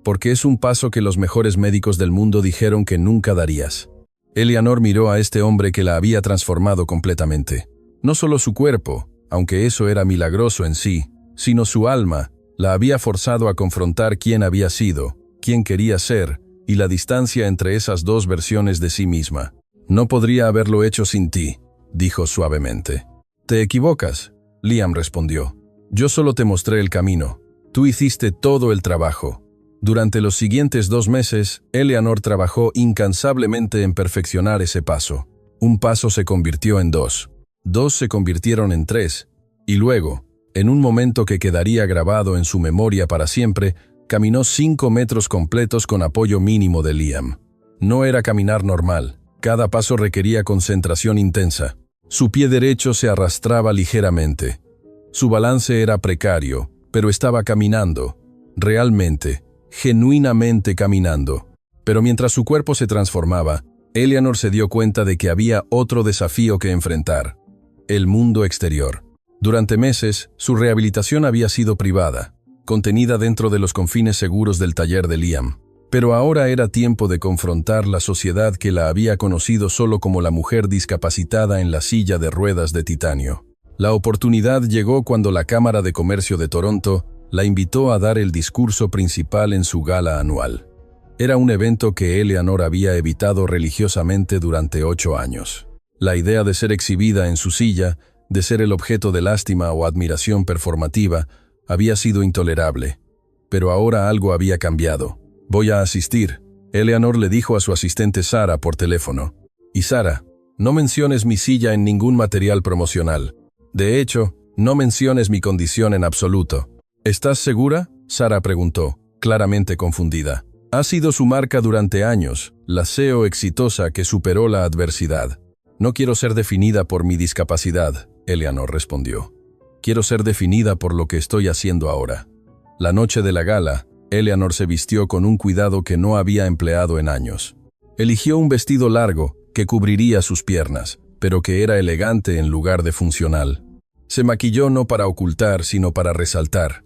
«Porque es un paso que los mejores médicos del mundo dijeron que nunca darías». Eleanor miró a este hombre que la había transformado completamente. No solo su cuerpo, aunque eso era milagroso en sí, sino su alma, La había forzado a confrontar quién había sido, quién quería ser, y la distancia entre esas dos versiones de sí misma. «No podría haberlo hecho sin ti», dijo suavemente. «Te equivocas», Liam respondió. «Yo solo te mostré el camino. Tú hiciste todo el trabajo». Durante los siguientes 2 meses, Eleanor trabajó incansablemente en perfeccionar ese paso. Un paso se convirtió en 2. 2 se convirtieron en 3. Y luego, en un momento que quedaría grabado en su memoria para siempre, caminó 5 metros completos con apoyo mínimo de Liam. No era caminar normal. Cada paso requería concentración intensa. Su pie derecho se arrastraba ligeramente. Su balance era precario, pero estaba caminando. Realmente, genuinamente caminando. Pero mientras su cuerpo se transformaba, Eleanor se dio cuenta de que había otro desafío que enfrentar: el mundo exterior. Durante meses, su rehabilitación había sido privada, contenida dentro de los confines seguros del taller de Liam. Pero ahora era tiempo de confrontar la sociedad que la había conocido solo como la mujer discapacitada en la silla de ruedas de titanio. La oportunidad llegó cuando la Cámara de Comercio de Toronto la invitó a dar el discurso principal en su gala anual. Era un evento que Eleanor había evitado religiosamente durante 8 años. La idea de ser exhibida en su silla, de ser el objeto de lástima o admiración performativa, había sido intolerable. Pero ahora algo había cambiado. «Voy a asistir», Eleanor le dijo a su asistente Sara por teléfono. «Y Sara, no menciones mi silla en ningún material promocional. De hecho, no menciones mi condición en absoluto». «¿Estás segura?», Sara preguntó, claramente confundida. «Ha sido su marca durante años, la CEO exitosa que superó la adversidad». «No quiero ser definida por mi discapacidad», Eleanor respondió. «Quiero ser definida por lo que estoy haciendo ahora». La noche de la gala, Eleanor se vistió con un cuidado que no había empleado en años. Eligió un vestido largo que cubriría sus piernas, pero que era elegante en lugar de funcional. Se maquilló no para ocultar, sino para resaltar.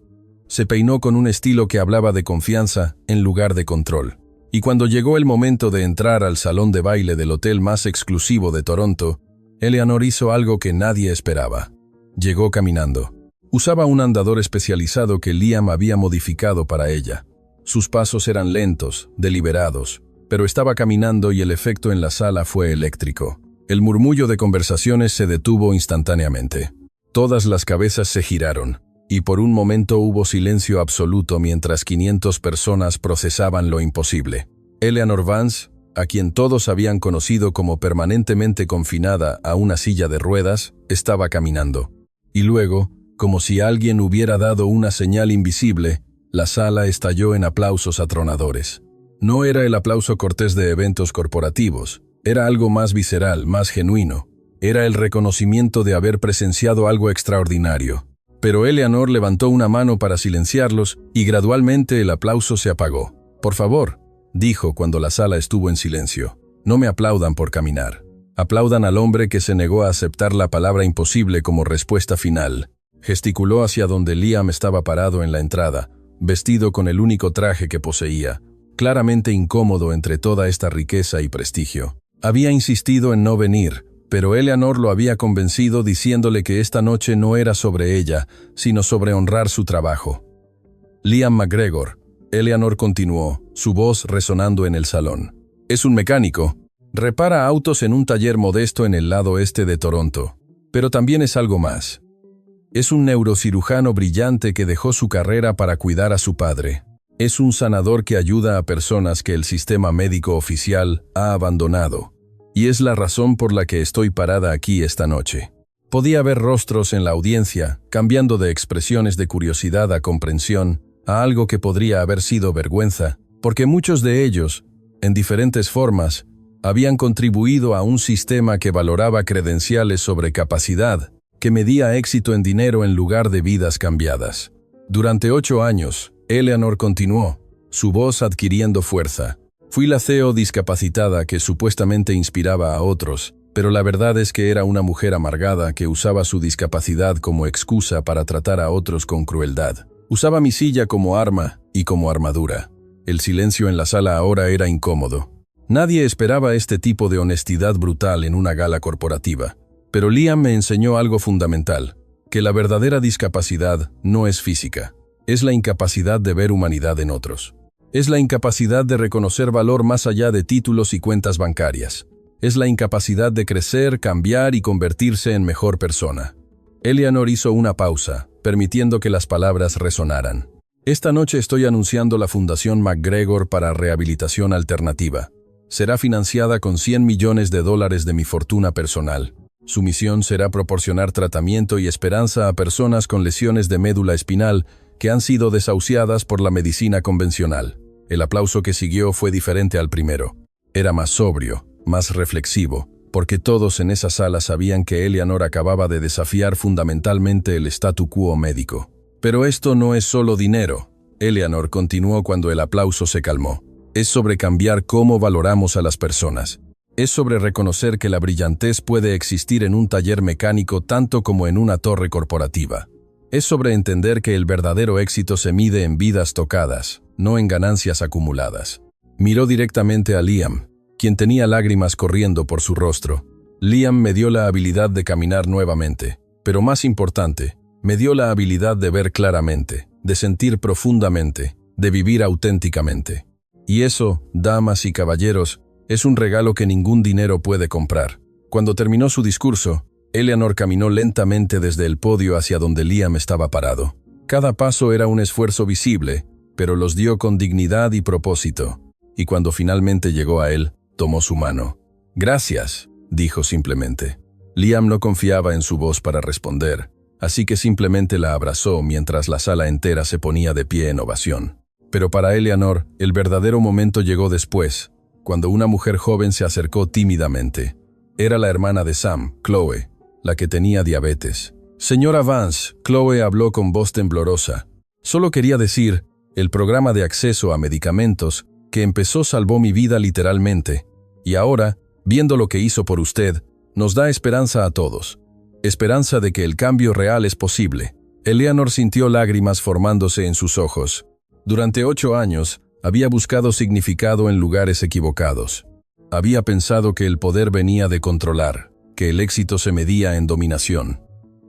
Se peinó con un estilo que hablaba de confianza en lugar de control. Y cuando llegó el momento de entrar al salón de baile del hotel más exclusivo de Toronto, Eleanor hizo algo que nadie esperaba. Llegó caminando. Usaba un andador especializado que Liam había modificado para ella. Sus pasos eran lentos, deliberados, pero estaba caminando y el efecto en la sala fue eléctrico. El murmullo de conversaciones se detuvo instantáneamente. Todas las cabezas se giraron, y por un momento hubo silencio absoluto mientras 500 personas procesaban lo imposible. Eleanor Vance, a quien todos habían conocido como permanentemente confinada a una silla de ruedas, estaba caminando. Y luego, como si alguien hubiera dado una señal invisible, la sala estalló en aplausos atronadores. No era el aplauso cortés de eventos corporativos, era algo más visceral, más genuino. Era el reconocimiento de haber presenciado algo extraordinario. Pero Eleanor levantó una mano para silenciarlos y gradualmente el aplauso se apagó. «Por favor», dijo cuando la sala estuvo en silencio, «no me aplaudan por caminar. Aplaudan al hombre que se negó a aceptar la palabra imposible como respuesta final». Gesticuló hacia donde Liam estaba parado en la entrada, vestido con el único traje que poseía, claramente incómodo entre toda esta riqueza y prestigio. Había insistido en no venir, pero Eleanor lo había convencido diciéndole que esta noche no era sobre ella, sino sobre honrar su trabajo. «Liam McGregor», Eleanor continuó, su voz resonando en el salón. «Es un mecánico. Repara autos en un taller modesto en el lado este de Toronto. Pero también es algo más. Es un neurocirujano brillante que dejó su carrera para cuidar a su padre. Es un sanador que ayuda a personas que el sistema médico oficial ha abandonado. Y es la razón por la que estoy parada aquí esta noche». Podía ver rostros en la audiencia, cambiando de expresiones de curiosidad a comprensión, a algo que podría haber sido vergüenza, porque muchos de ellos, en diferentes formas, habían contribuido a un sistema que valoraba credenciales sobre capacidad, que medía éxito en dinero en lugar de vidas cambiadas. Durante 8 años, Eleanor continuó, su voz adquiriendo fuerza. «Fui la CEO discapacitada que supuestamente inspiraba a otros, pero la verdad es que era una mujer amargada que usaba su discapacidad como excusa para tratar a otros con crueldad. Usaba mi silla como arma y como armadura». El silencio en la sala ahora era incómodo. Nadie esperaba este tipo de honestidad brutal en una gala corporativa. Pero Liam me enseñó algo fundamental, que la verdadera discapacidad no es física. Es la incapacidad de ver humanidad en otros. Es la incapacidad de reconocer valor más allá de títulos y cuentas bancarias. Es la incapacidad de crecer, cambiar y convertirse en mejor persona. Eleanor hizo una pausa, permitiendo que las palabras resonaran. Esta noche estoy anunciando la Fundación MacGregor para Rehabilitación Alternativa. Será financiada con $100 millones de mi fortuna personal. Su misión será proporcionar tratamiento y esperanza a personas con lesiones de médula espinal que han sido desahuciadas por la medicina convencional. El aplauso que siguió fue diferente al primero. Era más sobrio, más reflexivo, porque todos en esa sala sabían que Eleanor acababa de desafiar fundamentalmente el statu quo médico. Pero esto no es solo dinero. Eleanor continuó cuando el aplauso se calmó. Es sobre cambiar cómo valoramos a las personas. Es sobre reconocer que la brillantez puede existir en un taller mecánico tanto como en una torre corporativa. Es sobre entender que el verdadero éxito se mide en vidas tocadas, no en ganancias acumuladas. Miró directamente a Liam, quien tenía lágrimas corriendo por su rostro. Liam me dio la habilidad de caminar nuevamente, pero más importante, me dio la habilidad de ver claramente, de sentir profundamente, de vivir auténticamente. Y eso, damas y caballeros, es un regalo que ningún dinero puede comprar. Cuando terminó su discurso, Eleanor caminó lentamente desde el podio hacia donde Liam estaba parado. Cada paso era un esfuerzo visible, pero los dio con dignidad y propósito. Y cuando finalmente llegó a él, tomó su mano. «Gracias», dijo simplemente. Liam no confiaba en su voz para responder, así que simplemente la abrazó mientras la sala entera se ponía de pie en ovación. Pero para Eleanor, el verdadero momento llegó después, cuando una mujer joven se acercó tímidamente. Era la hermana de Sam, Chloe, la que tenía diabetes. «Señora Vance», Chloe habló con voz temblorosa. «Solo quería decir, el programa de acceso a medicamentos que empezó salvó mi vida literalmente. Y ahora, viendo lo que hizo por usted, nos da esperanza a todos. Esperanza de que el cambio real es posible». Eleanor sintió lágrimas formándose en sus ojos. Durante 8 años, había buscado significado en lugares equivocados. Había pensado que el poder venía de controlar, que el éxito se medía en dominación.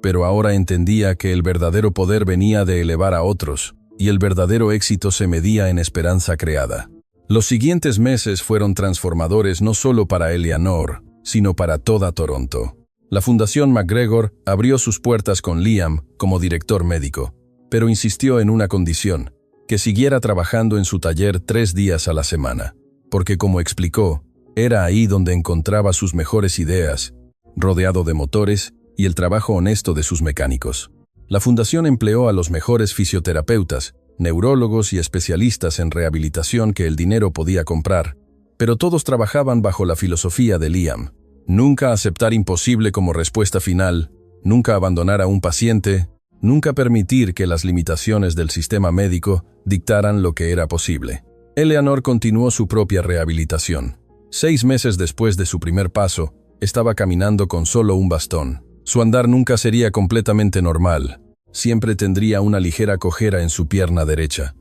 Pero ahora entendía que el verdadero poder venía de elevar a otros, y el verdadero éxito se medía en esperanza creada. Los siguientes meses fueron transformadores no solo para Eleanor, sino para toda Toronto. La Fundación MacGregor abrió sus puertas con Liam como director médico, pero insistió en una condición: que siguiera trabajando en su taller 3 días a la semana, porque como explicó, era ahí donde encontraba sus mejores ideas, rodeado de motores y el trabajo honesto de sus mecánicos. La fundación empleó a los mejores fisioterapeutas, neurólogos y especialistas en rehabilitación que el dinero podía comprar, pero todos trabajaban bajo la filosofía de Liam: nunca aceptar imposible como respuesta final, nunca abandonar a un paciente, nunca permitir que las limitaciones del sistema médico dictaran lo que era posible. Eleanor continuó su propia rehabilitación. 6 meses después de su primer paso, estaba caminando con solo un bastón. Su andar nunca sería completamente normal. Siempre tendría una ligera cojera en su pierna derecha.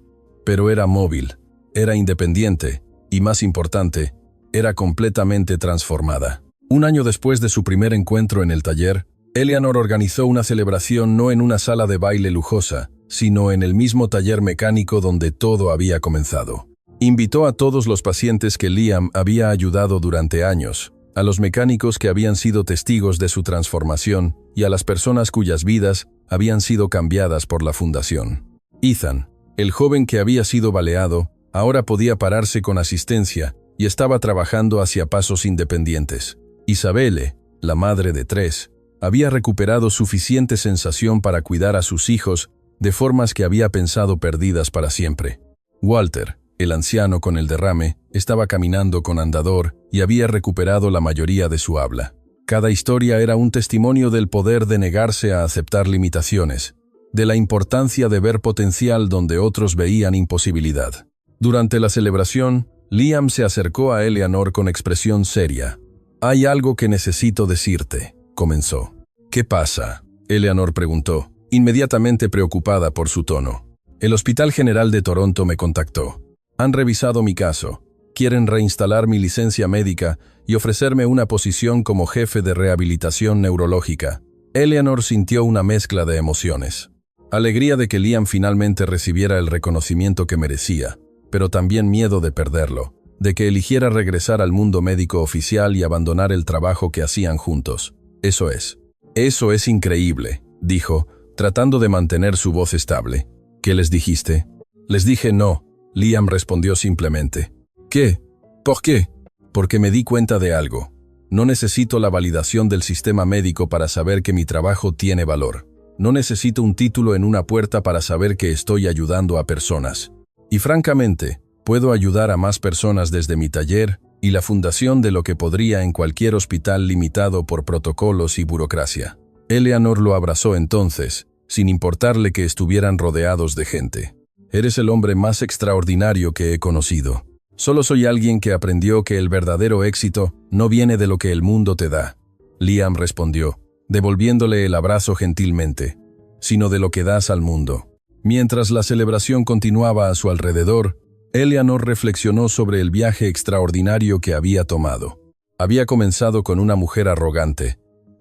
Pero era móvil, era independiente y, más importante, era completamente transformada. Un año después de su primer encuentro en el taller, Eleanor organizó una celebración no en una sala de baile lujosa, sino en el mismo taller mecánico donde todo había comenzado. Invitó a todos los pacientes que Liam había ayudado durante años, a los mecánicos que habían sido testigos de su transformación y a las personas cuyas vidas habían sido cambiadas por la fundación. Ethan, el joven que había sido baleado, ahora podía pararse con asistencia y estaba trabajando hacia pasos independientes. Isabelle, la madre de 3, había recuperado suficiente sensación para cuidar a sus hijos de formas que había pensado perdidas para siempre. Walter, el anciano con el derrame, estaba caminando con andador y había recuperado la mayoría de su habla. Cada historia era un testimonio del poder de negarse a aceptar limitaciones, de la importancia de ver potencial donde otros veían imposibilidad. Durante la celebración, Liam se acercó a Eleanor con expresión seria. «Hay algo que necesito decirte», comenzó. «¿Qué pasa?», Eleanor preguntó, inmediatamente preocupada por su tono. «El Hospital General de Toronto me contactó. Han revisado mi caso. Quieren reinstalar mi licencia médica y ofrecerme una posición como jefe de rehabilitación neurológica». Eleanor sintió una mezcla de emociones. Alegría de que Liam finalmente recibiera el reconocimiento que merecía, pero también miedo de perderlo, de que eligiera regresar al mundo médico oficial y abandonar el trabajo que hacían juntos. Eso es increíble, dijo, tratando de mantener su voz estable. ¿Qué les dijiste? Les dije no, Liam respondió simplemente. ¿Qué? ¿Por qué? Porque me di cuenta de algo. No necesito la validación del sistema médico para saber que mi trabajo tiene valor. No necesito un título en una puerta para saber que estoy ayudando a personas. Y francamente, puedo ayudar a más personas desde mi taller y la fundación de lo que podría en cualquier hospital limitado por protocolos y burocracia. Eleanor lo abrazó entonces, sin importarle que estuvieran rodeados de gente. Eres el hombre más extraordinario que he conocido. Solo soy alguien que aprendió que el verdadero éxito no viene de lo que el mundo te da. Liam respondió, devolviéndole el abrazo gentilmente, sino de lo que das al mundo. Mientras la celebración continuaba a su alrededor, Eleanor reflexionó sobre el viaje extraordinario que había tomado. Había comenzado con una mujer arrogante,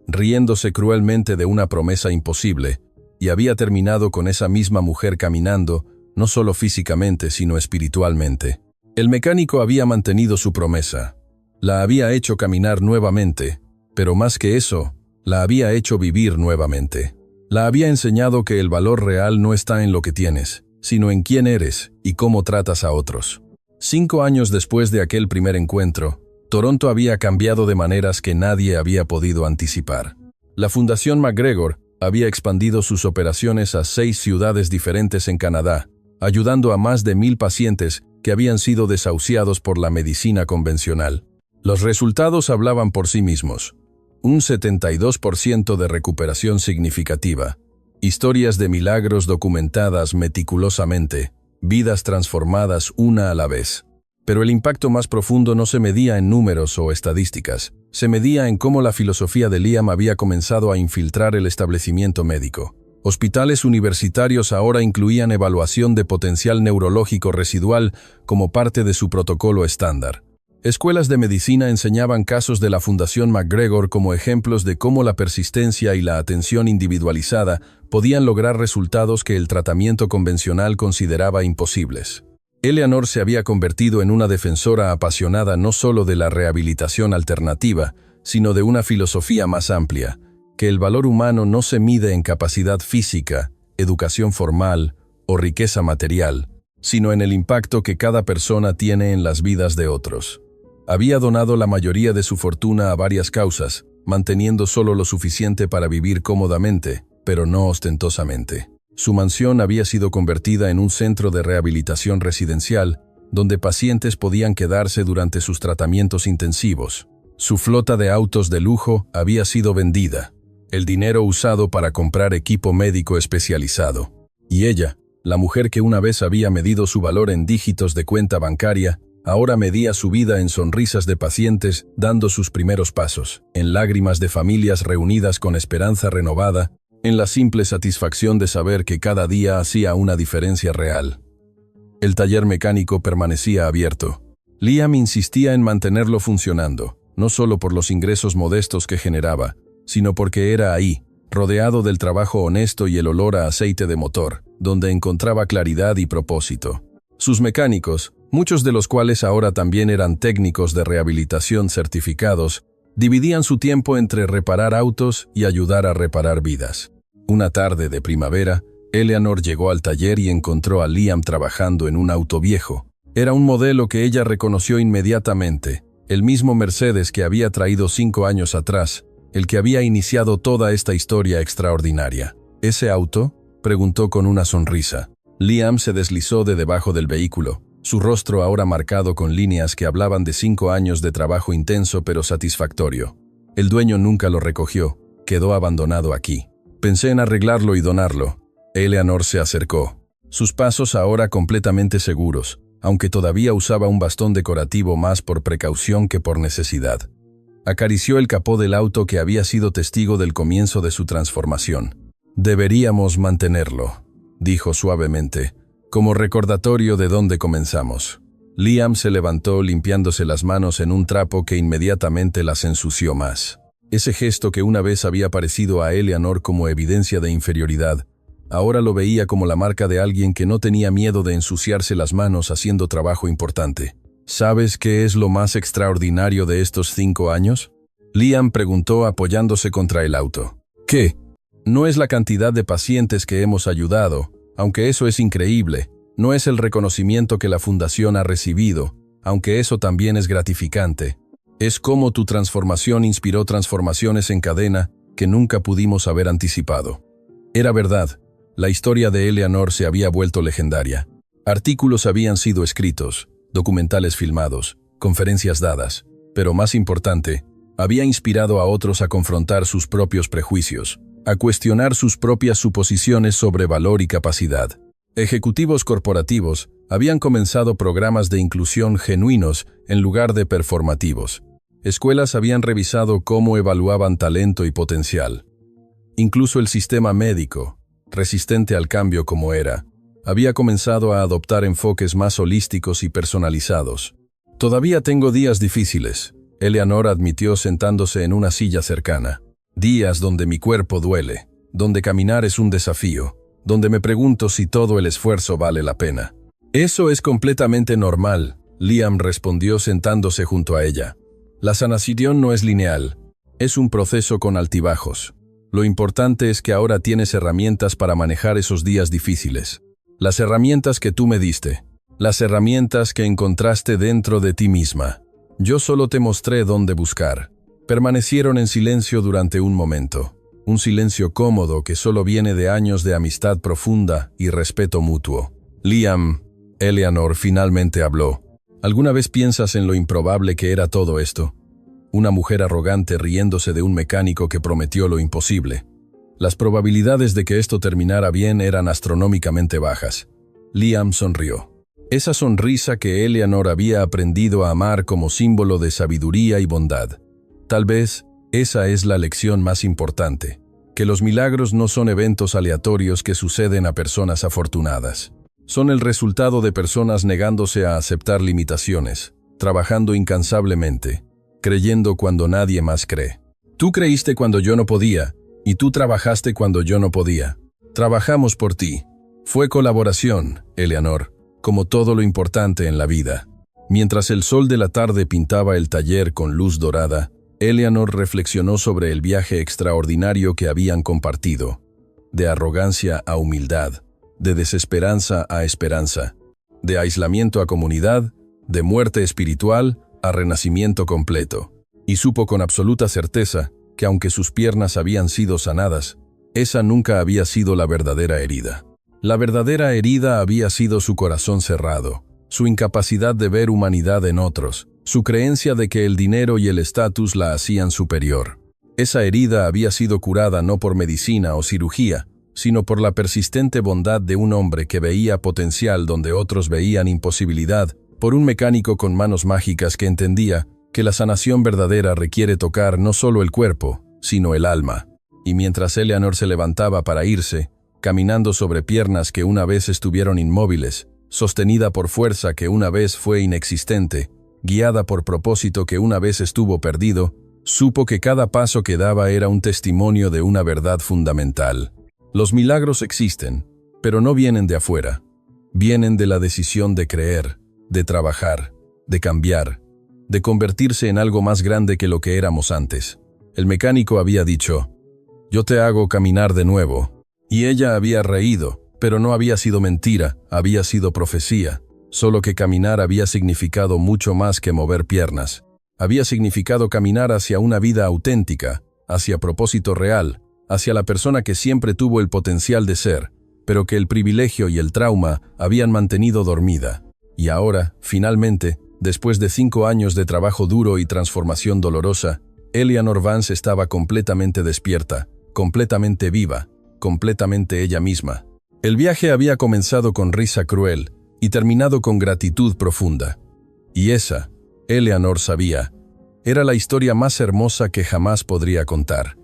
riéndose cruelmente de una promesa imposible, y había terminado con esa misma mujer caminando, no solo físicamente sino espiritualmente. El mecánico había mantenido su promesa. La había hecho caminar nuevamente, pero más que eso, la había hecho vivir nuevamente. La había enseñado que el valor real no está en lo que tienes, sino en quién eres y cómo tratas a otros. 5 años después de aquel primer encuentro, Toronto había cambiado de maneras que nadie había podido anticipar. La Fundación McGregor había expandido sus operaciones a 6 ciudades diferentes en Canadá, ayudando a más de 1,000 pacientes que habían sido desahuciados por la medicina convencional. Los resultados hablaban por sí mismos. Un 72% de recuperación significativa, historias de milagros documentadas meticulosamente, vidas transformadas una a la vez. Pero el impacto más profundo no se medía en números o estadísticas, se medía en cómo la filosofía de Liam había comenzado a infiltrar el establecimiento médico. Hospitales universitarios ahora incluían evaluación de potencial neurológico residual como parte de su protocolo estándar. Escuelas de medicina enseñaban casos de la Fundación McGregor como ejemplos de cómo la persistencia y la atención individualizada podían lograr resultados que el tratamiento convencional consideraba imposibles. Eleanor se había convertido en una defensora apasionada no solo de la rehabilitación alternativa, sino de una filosofía más amplia, que el valor humano no se mide en capacidad física, educación formal o riqueza material, sino en el impacto que cada persona tiene en las vidas de otros. Había donado la mayoría de su fortuna a varias causas, manteniendo solo lo suficiente para vivir cómodamente, pero no ostentosamente. Su mansión había sido convertida en un centro de rehabilitación residencial, donde pacientes podían quedarse durante sus tratamientos intensivos. Su flota de autos de lujo había sido vendida, el dinero usado para comprar equipo médico especializado. Y ella, la mujer que una vez había medido su valor en dígitos de cuenta bancaria, ahora medía su vida en sonrisas de pacientes dando sus primeros pasos, en lágrimas de familias reunidas con esperanza renovada, en la simple satisfacción de saber que cada día hacía una diferencia real. El taller mecánico permanecía abierto. Liam insistía en mantenerlo funcionando, no solo por los ingresos modestos que generaba, sino porque era ahí, rodeado del trabajo honesto y el olor a aceite de motor, donde encontraba claridad y propósito. Sus mecánicos, muchos de los cuales ahora también eran técnicos de rehabilitación certificados, dividían su tiempo entre reparar autos y ayudar a reparar vidas. Una tarde de primavera, Eleanor llegó al taller y encontró a Liam trabajando en un auto viejo. Era un modelo que ella reconoció inmediatamente, el mismo Mercedes que había traído 5 años atrás, el que había iniciado toda esta historia extraordinaria. ¿Ese auto?, preguntó con una sonrisa. Liam se deslizó de debajo del vehículo, su rostro ahora marcado con líneas que hablaban de 5 años de trabajo intenso pero satisfactorio. El dueño nunca lo recogió, quedó abandonado aquí. Pensé en arreglarlo y donarlo. Eleanor se acercó, sus pasos ahora completamente seguros, aunque todavía usaba un bastón decorativo más por precaución que por necesidad. Acarició el capó del auto que había sido testigo del comienzo de su transformación. Deberíamos mantenerlo, dijo suavemente, como recordatorio de dónde comenzamos. Liam se levantó limpiándose las manos en un trapo que inmediatamente las ensució más. Ese gesto que una vez había parecido a Eleanor como evidencia de inferioridad, Ahora lo veía como la marca de alguien que no tenía miedo de ensuciarse las manos haciendo trabajo importante. ¿Sabes qué es lo más extraordinario de estos 5 años? Liam preguntó apoyándose contra el auto. ¿Qué? No es la cantidad de pacientes que hemos ayudado, aunque eso es increíble. No es el reconocimiento que la fundación ha recibido, aunque eso también es gratificante. Es cómo tu transformación inspiró transformaciones en cadena que nunca pudimos haber anticipado. Era verdad, la historia de Eleanor se había vuelto legendaria. Artículos habían sido escritos, documentales filmados, conferencias dadas, pero más importante, había inspirado a otros a confrontar sus propios prejuicios, a cuestionar sus propias suposiciones sobre valor y capacidad. Ejecutivos corporativos habían comenzado programas de inclusión genuinos en lugar de performativos. Escuelas habían revisado cómo evaluaban talento y potencial. Incluso el sistema médico, resistente al cambio como era, había comenzado a adoptar enfoques más holísticos y personalizados. Todavía tengo días difíciles, Eleanor admitió sentándose en una silla cercana. Días donde mi cuerpo duele, donde caminar es un desafío, donde me pregunto si todo el esfuerzo vale la pena. Eso es completamente normal, Liam respondió sentándose junto a ella. La sanación no es lineal, es un proceso con altibajos. Lo importante es que ahora tienes herramientas para manejar esos días difíciles. Las herramientas que tú me diste, las herramientas que encontraste dentro de ti misma. Yo solo te mostré dónde buscar. Permanecieron en silencio durante un momento. Un silencio cómodo que solo viene de años de amistad profunda y respeto mutuo. Liam, Eleanor finalmente habló. ¿Alguna vez piensas en lo improbable que era todo esto? Una mujer arrogante riéndose de un mecánico que prometió lo imposible. Las probabilidades de que esto terminara bien eran astronómicamente bajas. Liam sonrió. Esa sonrisa que Eleanor había aprendido a amar como símbolo de sabiduría y bondad. Tal vez, esa es la lección más importante, que los milagros no son eventos aleatorios que suceden a personas afortunadas. Son el resultado de personas negándose a aceptar limitaciones, trabajando incansablemente, creyendo cuando nadie más cree. Tú creíste cuando yo no podía, y tú trabajaste cuando yo no podía. Trabajamos por ti. Fue colaboración, Eleanor, como todo lo importante en la vida. Mientras el sol de la tarde pintaba el taller con luz dorada, Eleanor reflexionó sobre el viaje extraordinario que habían compartido, de arrogancia a humildad, de desesperanza a esperanza, de aislamiento a comunidad, de muerte espiritual a renacimiento completo. Y supo con absoluta certeza que aunque sus piernas habían sido sanadas, esa nunca había sido la verdadera herida. La verdadera herida había sido su corazón cerrado, su incapacidad de ver humanidad en otros, su creencia de que el dinero y el estatus la hacían superior. Esa herida había sido curada no por medicina o cirugía, sino por la persistente bondad de un hombre que veía potencial donde otros veían imposibilidad, por un mecánico con manos mágicas que entendía que la sanación verdadera requiere tocar no solo el cuerpo, sino el alma. Y mientras Eleanor se levantaba para irse, caminando sobre piernas que una vez estuvieron inmóviles, sostenida por fuerza que una vez fue inexistente, guiada por propósito que una vez estuvo perdido, supo que cada paso que daba era un testimonio de una verdad fundamental. Los milagros existen, pero no vienen de afuera. Vienen de la decisión de creer, de trabajar, de cambiar, de convertirse en algo más grande que lo que éramos antes. El mecánico había dicho, «Yo te hago caminar de nuevo». Y ella había reído, pero no había sido mentira, había sido profecía. Solo que caminar había significado mucho más que mover piernas. Había significado caminar hacia una vida auténtica, hacia propósito real, hacia la persona que siempre tuvo el potencial de ser, pero que el privilegio y el trauma habían mantenido dormida. Y ahora, finalmente, después de 5 años de trabajo duro y transformación dolorosa, Eleanor Vance estaba completamente despierta, completamente viva, completamente ella misma. El viaje había comenzado con risa cruel y terminado con gratitud profunda. Y esa, Eleanor sabía, era la historia más hermosa que jamás podría contar.